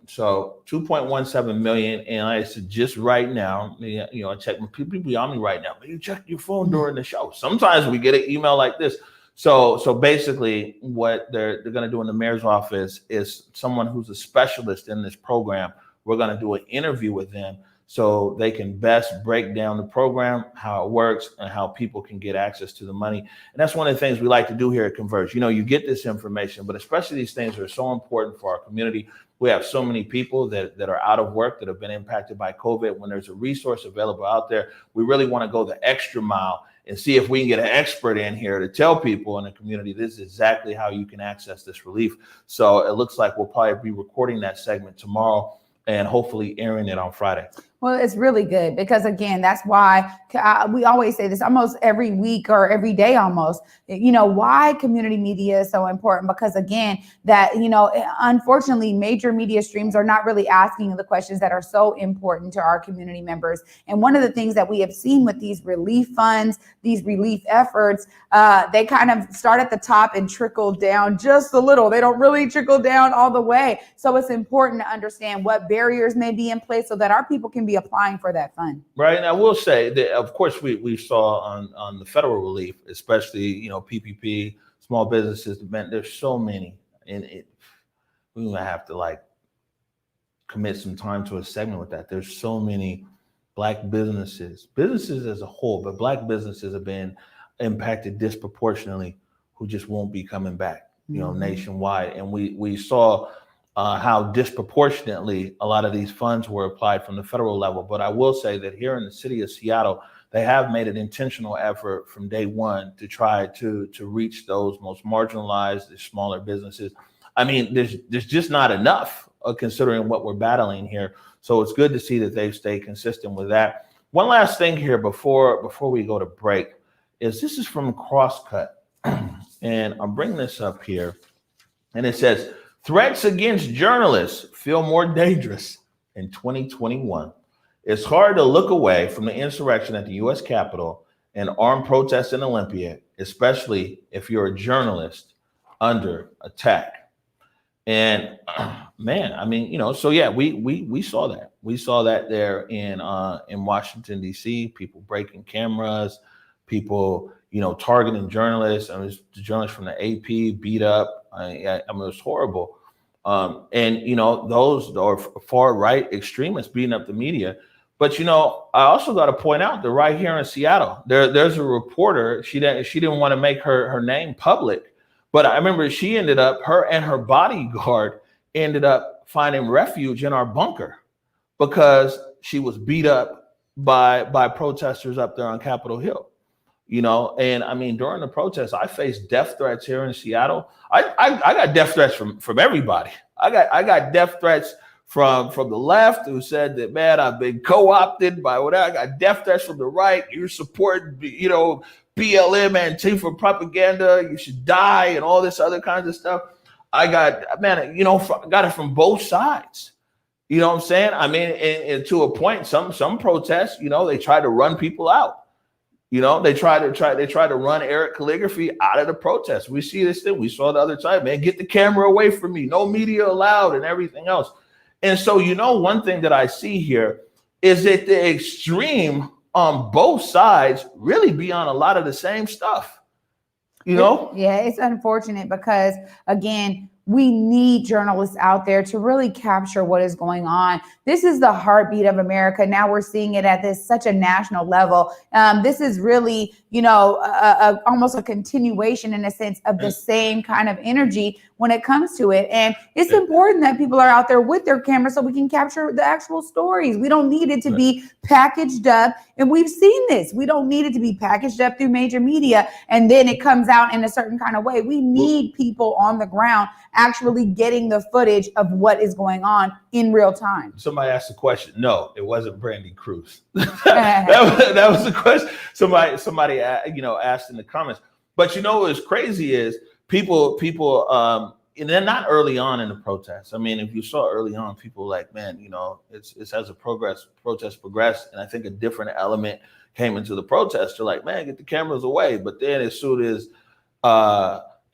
So $2.17 million, and I said just right now, you know, I check my people beyond me right now. You check your phone during the show. Sometimes we get an email like this. So basically, what they're going to do in the mayor's office is someone who's a specialist in this program. We're going to do an interview with them so they can best break down the program, how it works, and how people can get access to the money. And that's one of the things we like to do here at Converge. You know, you get this information, but especially these things are so important for our community. We have so many people that are out of work that have been impacted by COVID. When there's a resource available out there, we really want to go the extra mile and see if we can get an expert in here to tell people in the community this is exactly how you can access this relief. So it looks like we'll probably be recording that segment tomorrow and hopefully airing it on Friday. Well, it's really good because, again, that's why we always say this almost every week or every day almost, you know, why community media is so important. Because, again, that, you know, unfortunately, major media streams are not really asking the questions that are so important to our community members. And one of the things that we have seen with these relief funds, these relief efforts, they kind of start at the top and trickle down just a little. They don't really trickle down all the way. So it's important to understand what barriers may be in place so that our people can be applying for that fund. Right. And I will say that, of course, we saw on the federal relief, especially, you know, PPP, small businesses, there's so many. And we might have to like commit some time to a segment with that. There's so many Black businesses as a whole, but Black businesses have been impacted disproportionately who just won't be coming back, you know, nationwide. And we saw how disproportionately a lot of these funds were applied from the federal level. But I will say that here in the city of Seattle, they have made an intentional effort from day one to try to reach those most marginalized, the smaller businesses. I mean, there's just not enough considering what we're battling here. So it's good to see that they've stayed consistent with that. One last thing here before we go to break is this is from Crosscut. And I'm bringing this up here. And it says, threats against journalists feel more dangerous in 2021. It's hard to look away from the insurrection at the U.S. Capitol and armed protests in Olympia, especially if you're a journalist under attack. And man, I mean, you know, so yeah, we saw that. We saw that there in Washington, D.C., people breaking cameras, people, targeting journalists. I mean, the journalists from the AP beat up. I mean, it was horrible. And those are far right extremists beating up the media. But I also got to point out that right here in Seattle, there's a reporter. She didn't want to make her name public, but I remember her and her bodyguard ended up finding refuge in our bunker because she was beat up by protesters up there on Capitol Hill. And I mean, during the protests, I faced death threats here in Seattle. I got death threats from everybody. I got death threats from the left who said that, man, I've been co-opted by whatever. I got death threats from the right. You're supporting, BLM, Antifa propaganda. You should die and all this other kinds of stuff. I got it from both sides. You know what I'm saying? I mean, and to a point, some protests, they try to run people out. They try to run Eric Calligraphy out of the protest. We see this thing. We saw the other side, man, get the camera away from me. No media allowed and everything else. And so, one thing that I see here is that the extreme on both sides really be on a lot of the same stuff, Yeah, it's unfortunate because, again, we need journalists out there to really capture what is going on. This is the heartbeat of America. Now we're seeing it at such a national level. This is really, almost a continuation in a sense of the same kind of energy when it comes to it. And it's important that people are out there with their cameras so we can capture the actual stories. We don't need it to be packaged up. And we've seen this. We don't need it to be packaged up through major media and then it comes out in a certain kind of way. We need people on the ground actually getting the footage of what is going on in real time. Somebody asked a question. No, it wasn't Brandy Cruz. that was the question. Somebody asked in the comments. But what was crazy is people, and then not early on in the protest. I mean, if you saw early on, people were like, man, it's as the protest progressed, and I think a different element came into the protest. They're like, man, get the cameras away. But then as soon as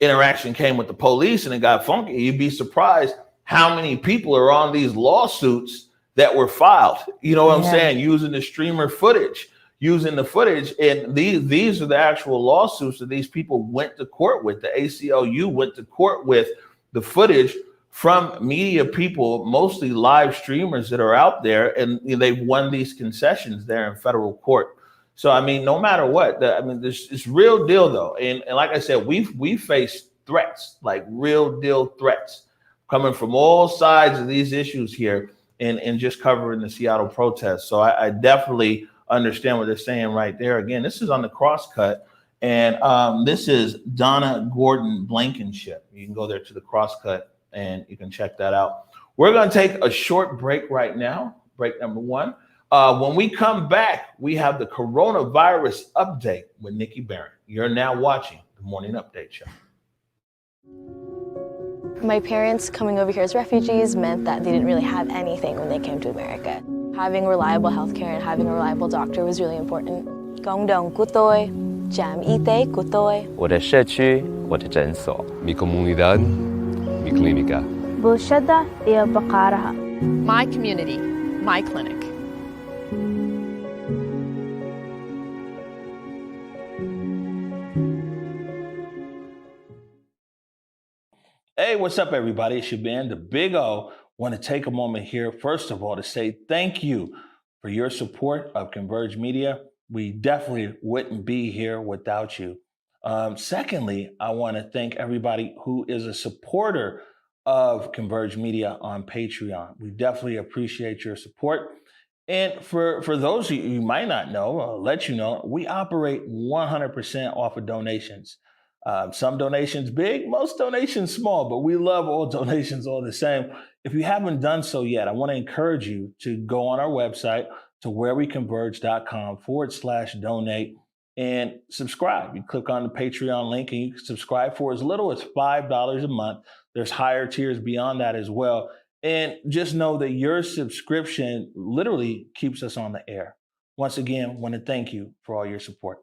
interaction came with the police and it got funky, you'd be surprised how many people are on these lawsuits that were filed. You know what I'm saying? Using the streamer footage. Using the footage, and these are the actual lawsuits that these people went to court with. The ACLU went to court with the footage from media people, mostly live streamers that are out there, and they've won these concessions there in federal court. So I mean, no matter what, it's real deal though, and like I said, we face threats, like real deal threats, coming from all sides of these issues here, and just covering the Seattle protests. So I definitely understand what they're saying right there. Again, this is on the Crosscut, and this is Donna Gordon Blankenship. You can go there to the Crosscut and you can check that out. We're going to take a short break right now, break number one. When we come back, we have the coronavirus update with Nikki Barron. You're now watching the Morning Update Show. My parents coming over here as refugees meant that they didn't really have anything when they came to America. Having reliable healthcare and having a reliable doctor was really important. 共同của tôi, trạm y tế của tôi. 我的社区，我的诊所。Mi comunidad, mi clínica. بلشدة هي بقارها. My community, my clinic. Hey, what's up, everybody? It's your man, the Big O. Want to take a moment here, first of all, to say thank you for your support of Converge Media. We definitely wouldn't be here without you. Secondly, I want to thank everybody who is a supporter of Converge Media on Patreon. We definitely appreciate your support. And for those of you who might not know, I'll let you know, we operate 100% off of donations. Some donations big, most donations small, but we love all donations all the same. If you haven't done so yet, I want to encourage you to go on our website to whereweconverge.com/donate and subscribe. You click on the Patreon link and you can subscribe for as little as $5 a month. There's higher tiers beyond that as well. And just know that your subscription literally keeps us on the air. Once again, I want to thank you for all your support.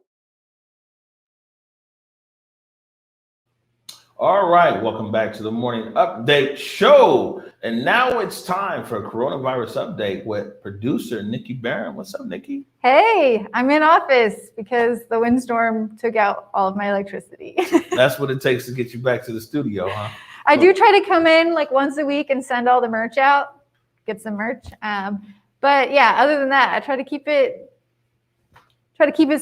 All right, welcome back to the Morning Update Show. And now it's time for a coronavirus update with producer Nikki Barron. What's up, Nikki? Hey, I'm in office because the windstorm took out all of my electricity. That's what it takes to get you back to the studio, huh? I do try to come in like once a week and send all the merch out, get some merch. But yeah, other than that, I try to keep it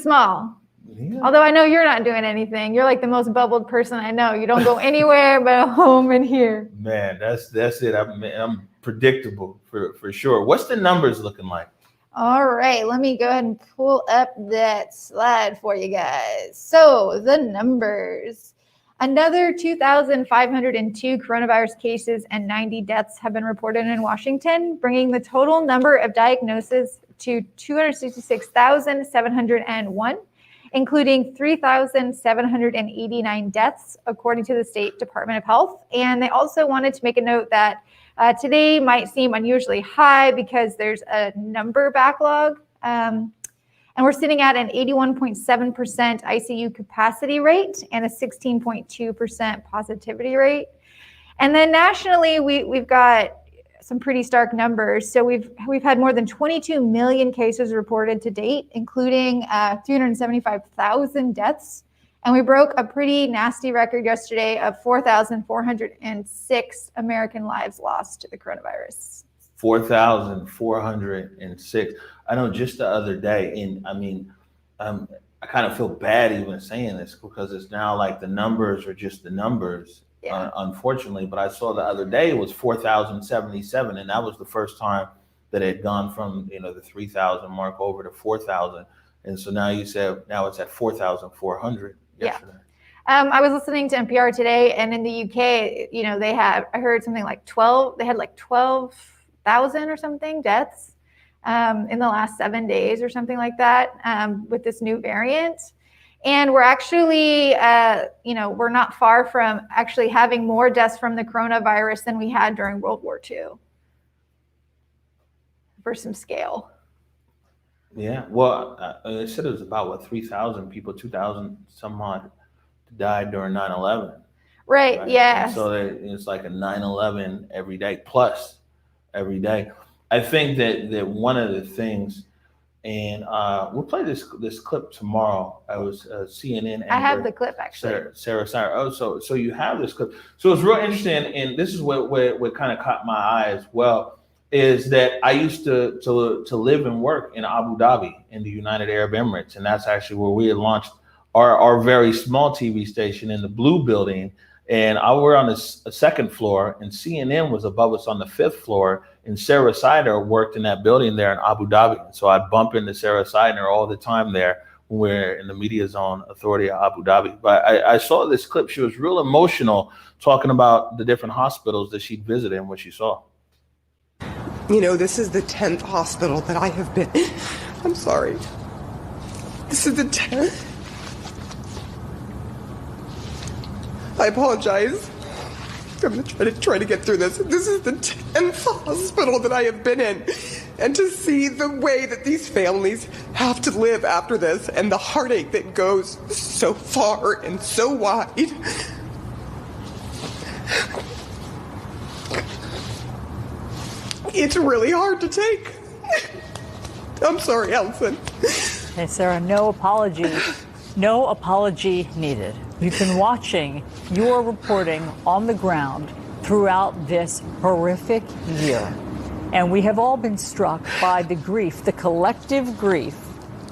small. Yeah. Although I know you're not doing anything. You're like the most bubbled person I know. You don't go anywhere but home and here. Man, that's it. I'm predictable for sure. What's the numbers looking like? All right, let me go ahead and pull up that slide for you guys. So the numbers. Another 2,502 coronavirus cases and 90 deaths have been reported in Washington, bringing the total number of diagnoses to 266,701. Including 3,789 deaths, according to the State Department of Health. And they also wanted to make a note that today might seem unusually high because there's a number backlog. And we're sitting at an 81.7% ICU capacity rate and a 16.2% positivity rate. And then nationally, we've got some pretty stark numbers. So we've had more than 22 million cases reported to date, including 375,000 deaths. And we broke a pretty nasty record yesterday of 4,406 American lives lost to the coronavirus. 4,406. I know just the other day, and I mean, I kind of feel bad even saying this because it's now like the numbers are just the numbers. Yeah. Unfortunately, but I saw the other day it was 4,077, and that was the first time that it had gone from the 3,000 mark over to 4,000, and so now you said now it's at 4,400 yesterday. Yeah. I was listening to NPR today, and in the UK, I heard something like 12,000 or something deaths in the last 7 days or something like that with this new variant. And we're actually, we're not far from actually having more deaths from the coronavirus than we had during World War II. For some scale. Yeah, well, it said it was about 3,000 people, 2,000 some odd died during 9/11. Right? Yeah. So it's like a 9/11 every day plus every day. I think that one of the things. And we'll play this clip tomorrow. I was CNN. I have the clip actually. Sarah Sire. Oh, so you have this clip. So it's real interesting, and this is what kind of caught my eye as well. Is that I used to live and work in Abu Dhabi in the United Arab Emirates, and that's actually where we had launched our very small TV station in the Blue Building. And we're on the second floor, and CNN was above us on the 5th floor. And Sarah Sider worked in that building there in Abu Dhabi. So I'd bump into Sarah Sider all the time there when we're in the Media Zone Authority of Abu Dhabi. But I saw this clip. She was real emotional talking about the different hospitals that she'd visited and what she saw. This is the 10th hospital that I have been. I'm sorry. This is the 10th. I apologize. I'm going to try to get through this. This is the 10th hospital that I have been in. And to see the way that these families have to live after this and the heartache that goes so far and so wide. It's really hard to take. I'm sorry, Allison. Hey, Sarah, no apology. No apology needed. We've been watching your reporting on the ground throughout this horrific year. And we have all been struck by the grief, the collective grief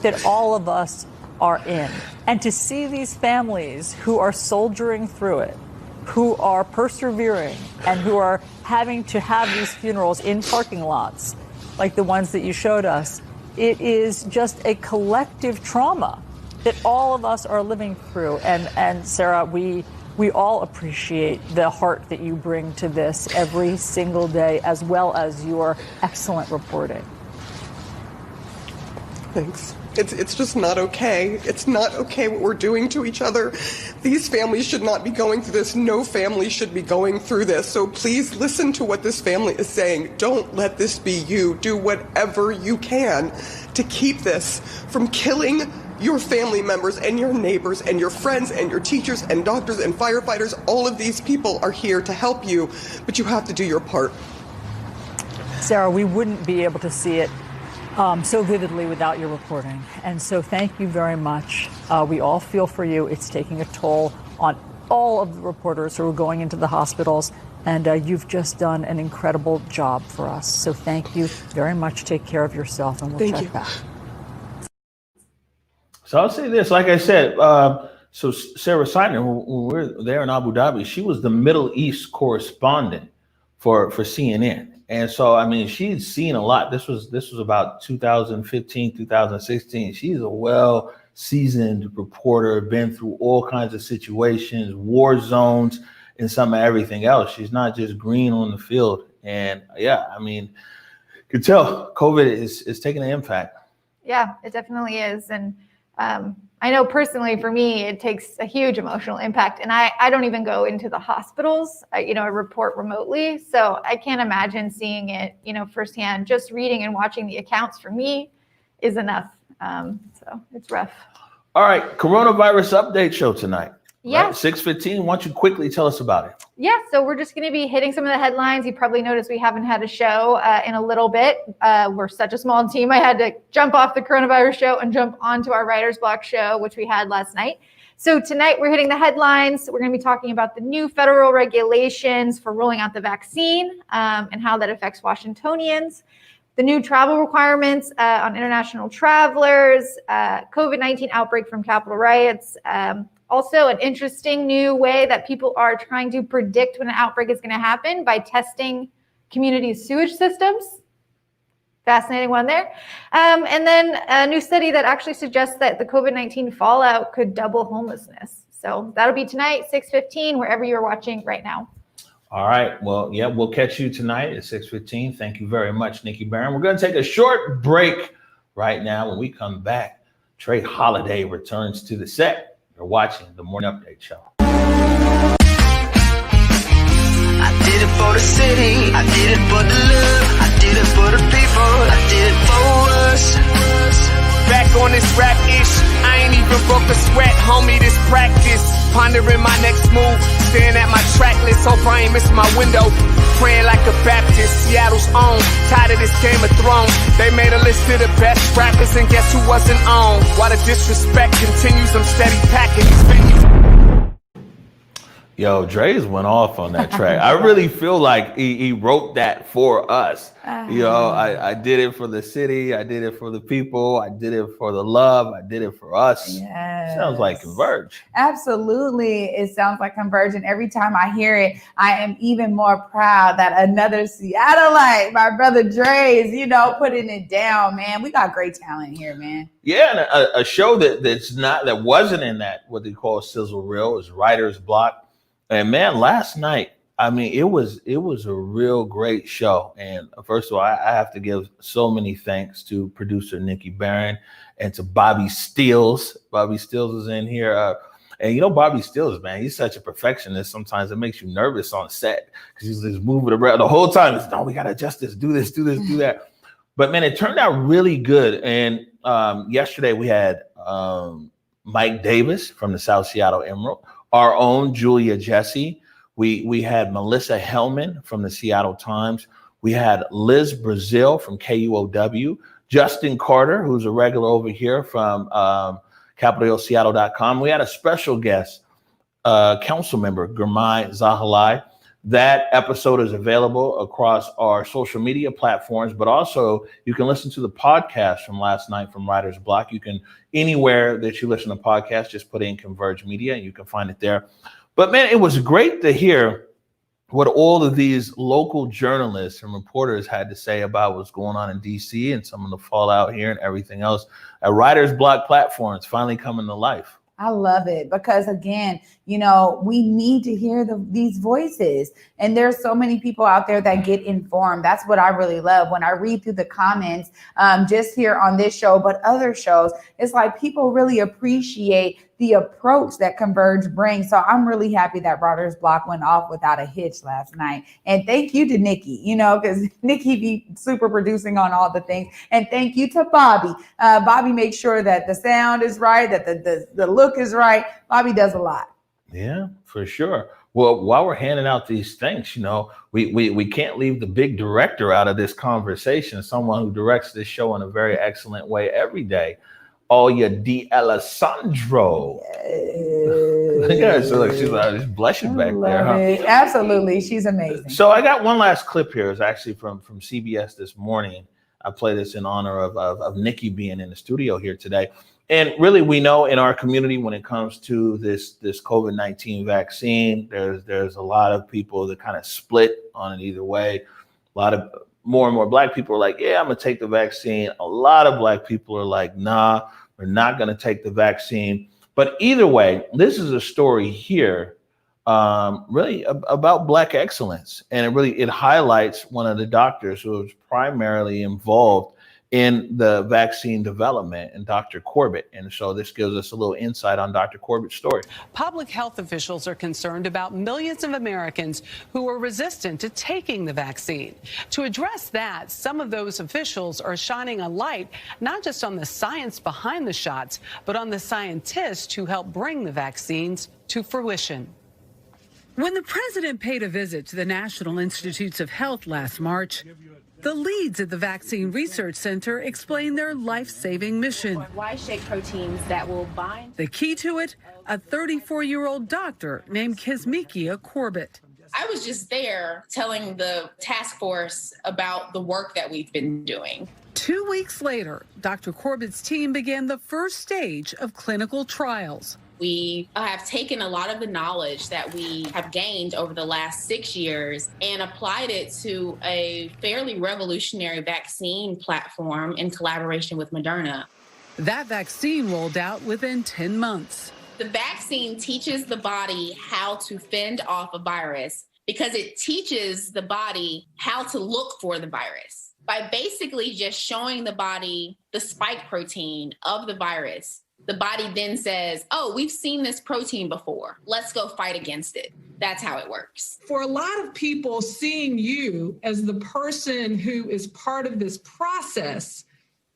that all of us are in. And to see these families who are soldiering through it, who are persevering, and who are having to have these funerals in parking lots, like the ones that you showed us, it is just a collective trauma that all of us are living through. And Sarah, we all appreciate the heart that you bring to this every single day, as well as your excellent reporting. Thanks. It's just not okay. It's not okay what we're doing to each other. These families should not be going through this. No family should be going through this. So please listen to what this family is saying. Don't let this be you. Do whatever you can to keep this from killing your family members and your neighbors and your friends and your teachers and doctors and firefighters, all of these people are here to help you, but you have to do your part. Sarah, we wouldn't be able to see it so vividly without your reporting. And so thank you very much. We all feel for you. It's taking a toll on all of the reporters who are going into the hospitals. And you've just done an incredible job for us. So thank you very much. Take care of yourself, and we'll check back. So I'll say this, like I said, so Sarah Seidner, when we were there in Abu Dhabi, she was the Middle East correspondent for CNN. And so, I mean, she's seen a lot. This was about 2015, 2016. She's a well-seasoned reporter, been through all kinds of situations, war zones, and some of everything else. She's not just green on the field. And yeah, I mean, you could tell COVID is taking an impact. Yeah, it definitely is. And I know personally for me, it takes a huge emotional impact. And I don't even go into the hospitals. I report remotely. So I can't imagine seeing it, firsthand. Just reading and watching the accounts for me is enough. So it's rough. All right, coronavirus update show tonight. Yeah. Right? 6:15. Why don't you quickly tell us about it? Yeah, so we're just going to be hitting some of the headlines. You probably noticed we haven't had a show in a little bit. We're such a small team. I had to jump off the coronavirus show and jump onto our Writer's Block show, which we had last night. So tonight we're hitting the headlines. We're going to be talking about the new federal regulations for rolling out the vaccine and how that affects Washingtonians, the new travel requirements on international travelers, COVID-19 outbreak from Capitol riots, also, an interesting new way that people are trying to predict when an outbreak is going to happen by testing community sewage systems. Fascinating one there. And then a new study that actually suggests that the COVID-19 fallout could double homelessness. So that'll be tonight, 6:15, wherever you're watching right now. All right. Well, yeah, we'll catch you tonight at 6:15. Thank you very much, Nikki Barron. We're going to take a short break right now. When we come back, Trey Holiday returns to the set. You're watching the Morning Update Show. I did it for the city. I did it for the love. I did it for the people. I did it for us. Back on this rap ish. I ain't even broke a sweat, homie. This practice. Pondering my next move. Staring at my track list. Hope I ain't missing my window. Praying like a Baptist. Seattle's own. Tired of this Game of Thrones. They made a list of the best rappers, and guess who wasn't on? While the disrespect continues, I'm steady packing these venues. Yo, Dre's went off on that track. I really feel like he wrote that for us. I did it for the city. I did it for the people. I did it for the love. I did it for us. Yes. Sounds like Converge. Absolutely. It sounds like Converge. And every time I hear it, I am even more proud that another Seattleite, my brother Dre, is, putting it down, man. We got great talent here, man. Yeah, and a show that wasn't in that, what they call sizzle reel, is Writer's Block. And man, last night, I mean, it was a real great show. And first of all, I have to give so many thanks to producer Nikki Barron and to Bobby Steels. Bobby Steels is in here. And Bobby Steels, man, he's such a perfectionist. Sometimes it makes you nervous on set because he's just moving around the whole time. It's, no, we got to adjust this, do this, do that. But man, it turned out really good. And yesterday we had Mike Davis from the South Seattle Emerald, our own Julia Jesse. We had Melissa Hellman from the Seattle Times. We had Liz Brazil from KUOW. Justin Carter, who's a regular over here from CapitolHillSeattle.com. We had a special guest, council member, Gurmai Zahalai. That episode is available across our social media platforms, but also you can listen to the podcast from last night from Writer's Block. You can, anywhere that you listen to podcasts, just put in Converge Media and you can find it there. But man, it was great to hear what all of these local journalists and reporters had to say about what's going on in DC and some of the fallout here and everything else. Writer's Block platforms finally coming to life. I love it because, again, we need to hear these voices. And there's so many people out there that get informed. That's what I really love. When I read through the comments, just here on this show, but other shows, it's like people really appreciate the approach that Converge brings. So I'm really happy that Writer's Block went off without a hitch last night. And thank you to Nikki, because Nikki be super producing on all the things. And thank you to Bobby. Bobby makes sure that the sound is right, that the look is right. Bobby does a lot. Yeah, for sure. Well, while we're handing out these things, we can't leave the big director out of this conversation, someone who directs this show in a very excellent way every day. Oya D'Alessandro. Yeah, so look, she's blushing back there, huh? It. Absolutely. She's amazing. So I got one last clip here. It's actually from CBS this morning. I play this in honor of Nikki being in the studio here today. And really, we know in our community, when it comes to this COVID-19 vaccine, there's a lot of people that kind of split on it either way. A lot of more and more Black people are like, yeah, I'm going to take the vaccine. A lot of Black people are like, nah, we're not going to take the vaccine. But either way, this is a story here really about Black excellence. And it highlights one of the doctors who was primarily involved in the vaccine development, and Dr. Corbett. And so this gives us a little insight on Dr. Corbett's story. Public health officials are concerned about millions of Americans who are resistant to taking the vaccine. To address that, some of those officials are shining a light not just on the science behind the shots, but on the scientists who help bring the vaccines to fruition. When the president paid a visit to the National Institutes of Health last March, the leads at the Vaccine Research Center explained their life-saving mission. Why shake proteins that will bind? The key to it, a 34-year-old doctor named Kizzmekia Corbett. I was just there telling the task force about the work that we've been doing. 2 weeks later, Dr. Corbett's team began the first stage of clinical trials. We have taken a lot of the knowledge that we have gained over the last 6 years and applied it to a fairly revolutionary vaccine platform in collaboration with Moderna. That vaccine rolled out within 10 months. The vaccine teaches the body how to fend off a virus because it teaches the body how to look for the virus. By basically just showing the body the spike protein of the virus, the body then says, oh, we've seen this protein before. Let's go fight against it. That's how it works. For a lot of people, seeing you as the person who is part of this process,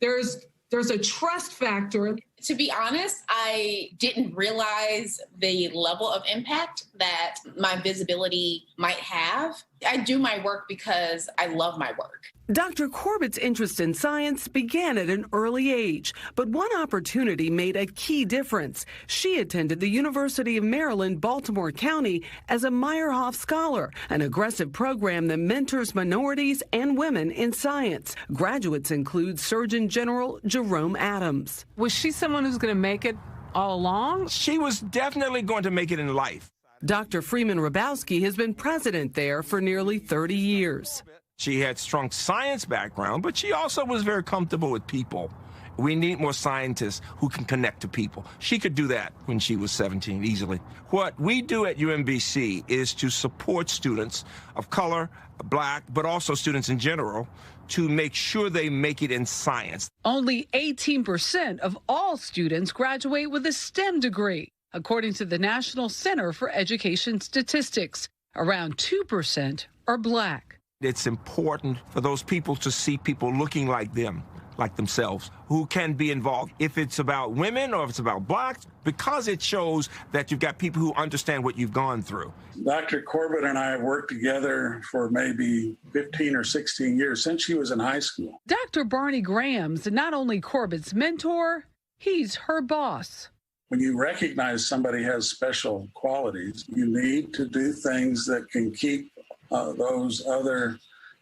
there's a trust factor. To be honest, I didn't realize the level of impact that my visibility might have. I do my work because I love my work. Dr. Corbett's interest in science began at an early age, but one opportunity made a key difference. She attended the University of Maryland, Baltimore County as a Meyerhoff Scholar, an aggressive program that mentors minorities and women in science. Graduates include Surgeon General Jerome Adams. Was she someone who's going to make it all along? She was definitely going to make it in life. Dr. Freeman Rabowski has been president there for nearly 30 years. She had strong science background, but she also was very comfortable with people. We need more scientists who can connect to people. She could do that when she was 17 easily. What we do at UMBC is to support students of color, Black, but also students in general, to make sure they make it in science. Only 18% of all students graduate with a STEM degree, according to the National Center for Education Statistics. Around 2% are Black. It's important for those people to see people looking like them, like themselves, who can be involved. If it's about women or if it's about Blacks, because it shows that you've got people who understand what you've gone through. Dr. Corbett and I have worked together for maybe 15 or 16 years, since she was in high school. Dr. Barney Graham's not only Corbett's mentor, he's her boss. When you recognize somebody has special qualities, you need to do things that can keep those other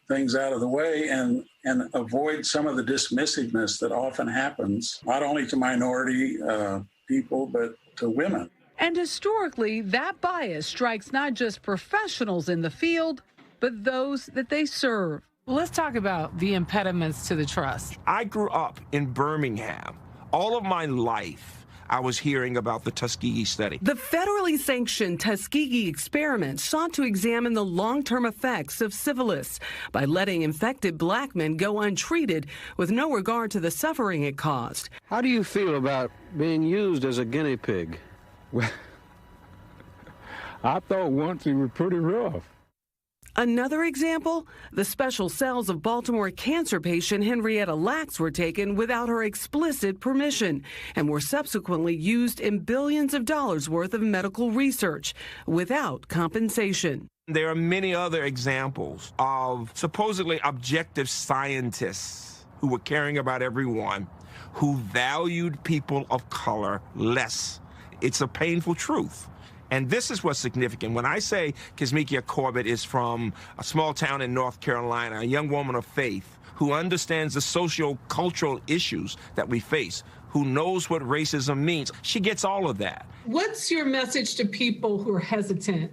things out of the way and avoid some of the dismissiveness that often happens, not only to minority people, but to women. And historically, that bias strikes not just professionals in the field, but those that they serve. Well, let's talk about the impediments to the trust. I grew up in Birmingham. All of my life, I was hearing about the Tuskegee study. The federally sanctioned Tuskegee experiment sought to examine the long-term effects of syphilis by letting infected Black men go untreated with no regard to the suffering it caused. How do you feel about being used as a guinea pig? Well, I thought once it was pretty rough. Another example, the special cells of Baltimore cancer patient Henrietta Lacks were taken without her explicit permission and were subsequently used in billions of dollars worth of medical research without compensation. There are many other examples of supposedly objective scientists who were caring about everyone, who valued people of color less. It's a painful truth. And this is what's significant. When I say Kizzmekia Corbett is from a small town in North Carolina, a young woman of faith who understands the socio-cultural issues that we face, who knows what racism means, she gets all of that. What's your message to people who are hesitant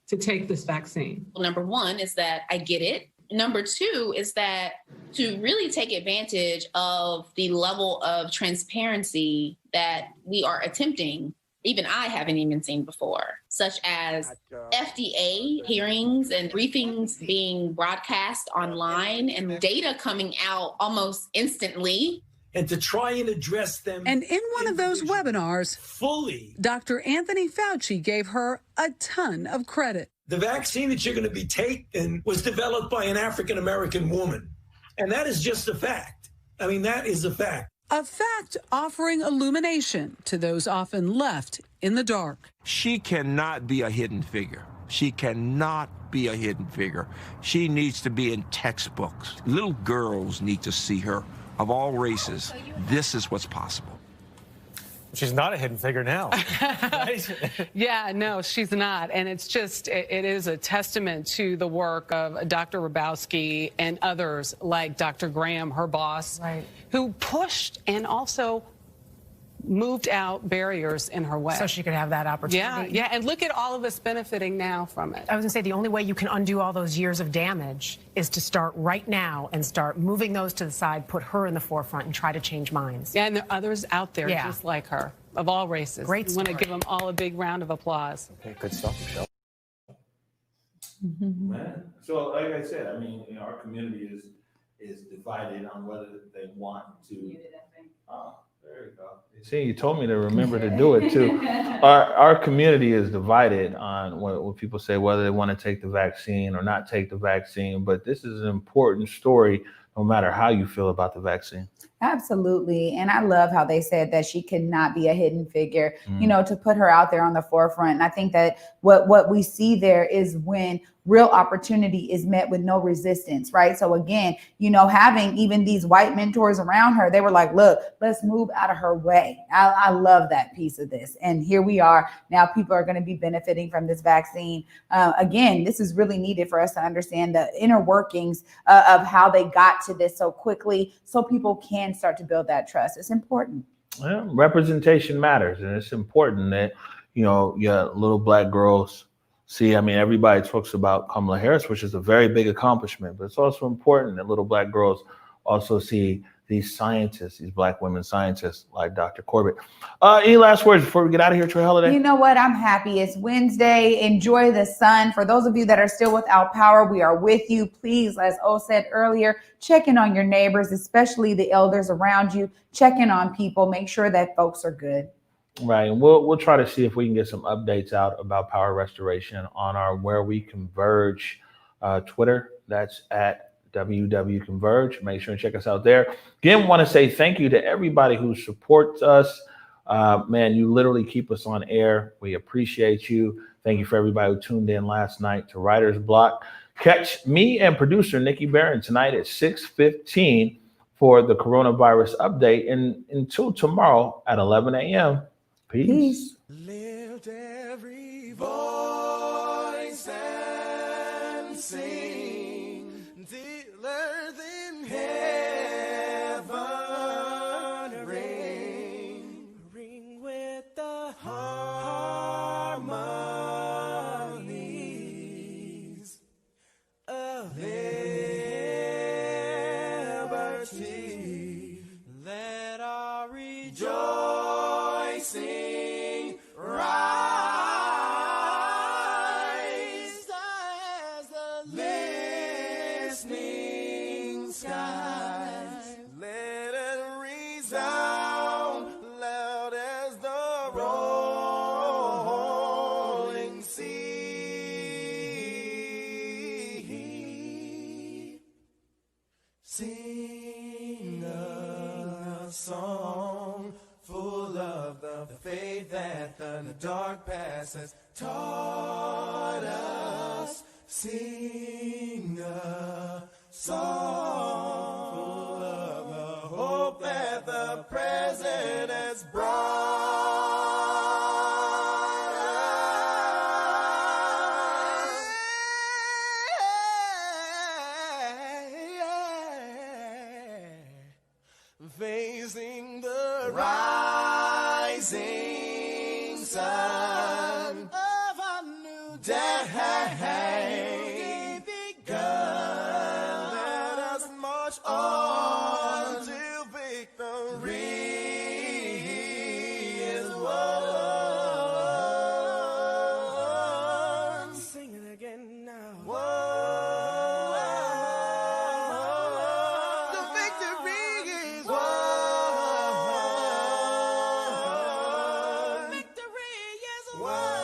to take this vaccine? Well, number one is that I get it. Number two is that to really take advantage of the level of transparency that we are attempting, even I haven't even seen before, such as FDA hearings and briefings being broadcast online and data coming out almost instantly. And to try and address them. And in one of those webinars, fully, Dr. Anthony Fauci gave her a ton of credit. The vaccine that you're going to be taking was developed by an African-American woman. And that is just a fact. I mean, that is a fact. A fact offering illumination to those often left in the dark. She cannot be a hidden figure. She cannot be a hidden figure. She needs to be in textbooks. Little girls need to see her, of all races. This is what's possible. She's not a hidden figure now. Right? Yeah, no, she's not. And it's just, it is a testament to the work of Dr. Hrabowski and others like Dr. Graham, her boss, right, who pushed and also moved out barriers in her way. so she could have that opportunity. Yeah, and look at all of us benefiting now from it. I was going to say the only way you can undo all those years of damage is to start right now and start moving those to the side, put her in the forefront and try to change minds. Yeah, and there are others out there Yeah. just like her, of all races. Great We want to story. give them all a big round of applause. Okay, good stuff, Michelle. Man. So like I said, I mean, you know, our community is divided on whether they want to. Oh, there you go. See, you told me to remember to do it too. Our community is divided on what people say, whether they want to take the vaccine or not take the vaccine. But this is an important story, no matter how you feel about the vaccine. Absolutely. And I love how they said that she could not be a hidden figure, you know, to put her out there on the forefront. And I think that what we see there is when real opportunity is met with no resistance, right? So again, you know, having even these white mentors around her, they were like, look, let's move out of her way. I love that piece of this. And here we are. Now people are going to be benefiting from this vaccine. Again, this is really needed for us to understand the inner workings of how they got to this so quickly so people can start to build that trust. It's important. Well, representation matters, and it's important that, you know, little black girls see. I mean, everybody talks about Kamala Harris, which is a very big accomplishment, but it's also important that little black girls also see these scientists, these black women scientists like Dr. Corbett. Any last words before we get out of here, Trey Holiday? You know what? I'm happy. It's Wednesday. Enjoy the sun. For those of you that are still without power, we are with you. Please, as O said earlier, check in on your neighbors, especially the elders around you. Check in on people. Make sure that folks are good. Right, and we'll try to see if we can get some updates out about power restoration on our Where We Converge Twitter. That's at WW Converge. Make sure and check us out there. Again, want to say thank you to everybody who supports us. Man, you literally keep us on air. We appreciate you. Thank you for everybody who tuned in last night to Writer's Block. Catch me and producer Nikki Barron tonight at 6:15 for the coronavirus update. And until tomorrow at 11 a.m. Peace. Lift every voice and sing till earth in heaven ring with the harmonies of liberty. Let our rejoicing rise as the listening skies. Let it resound loud as the roar. song full of the faith that the dark past has taught us. Sing a song full of the hope that the present has brought us. Facing the rising sun of a new day begun. Let us march on till victory is won. Sing it again now. The victory is won. Victory is won.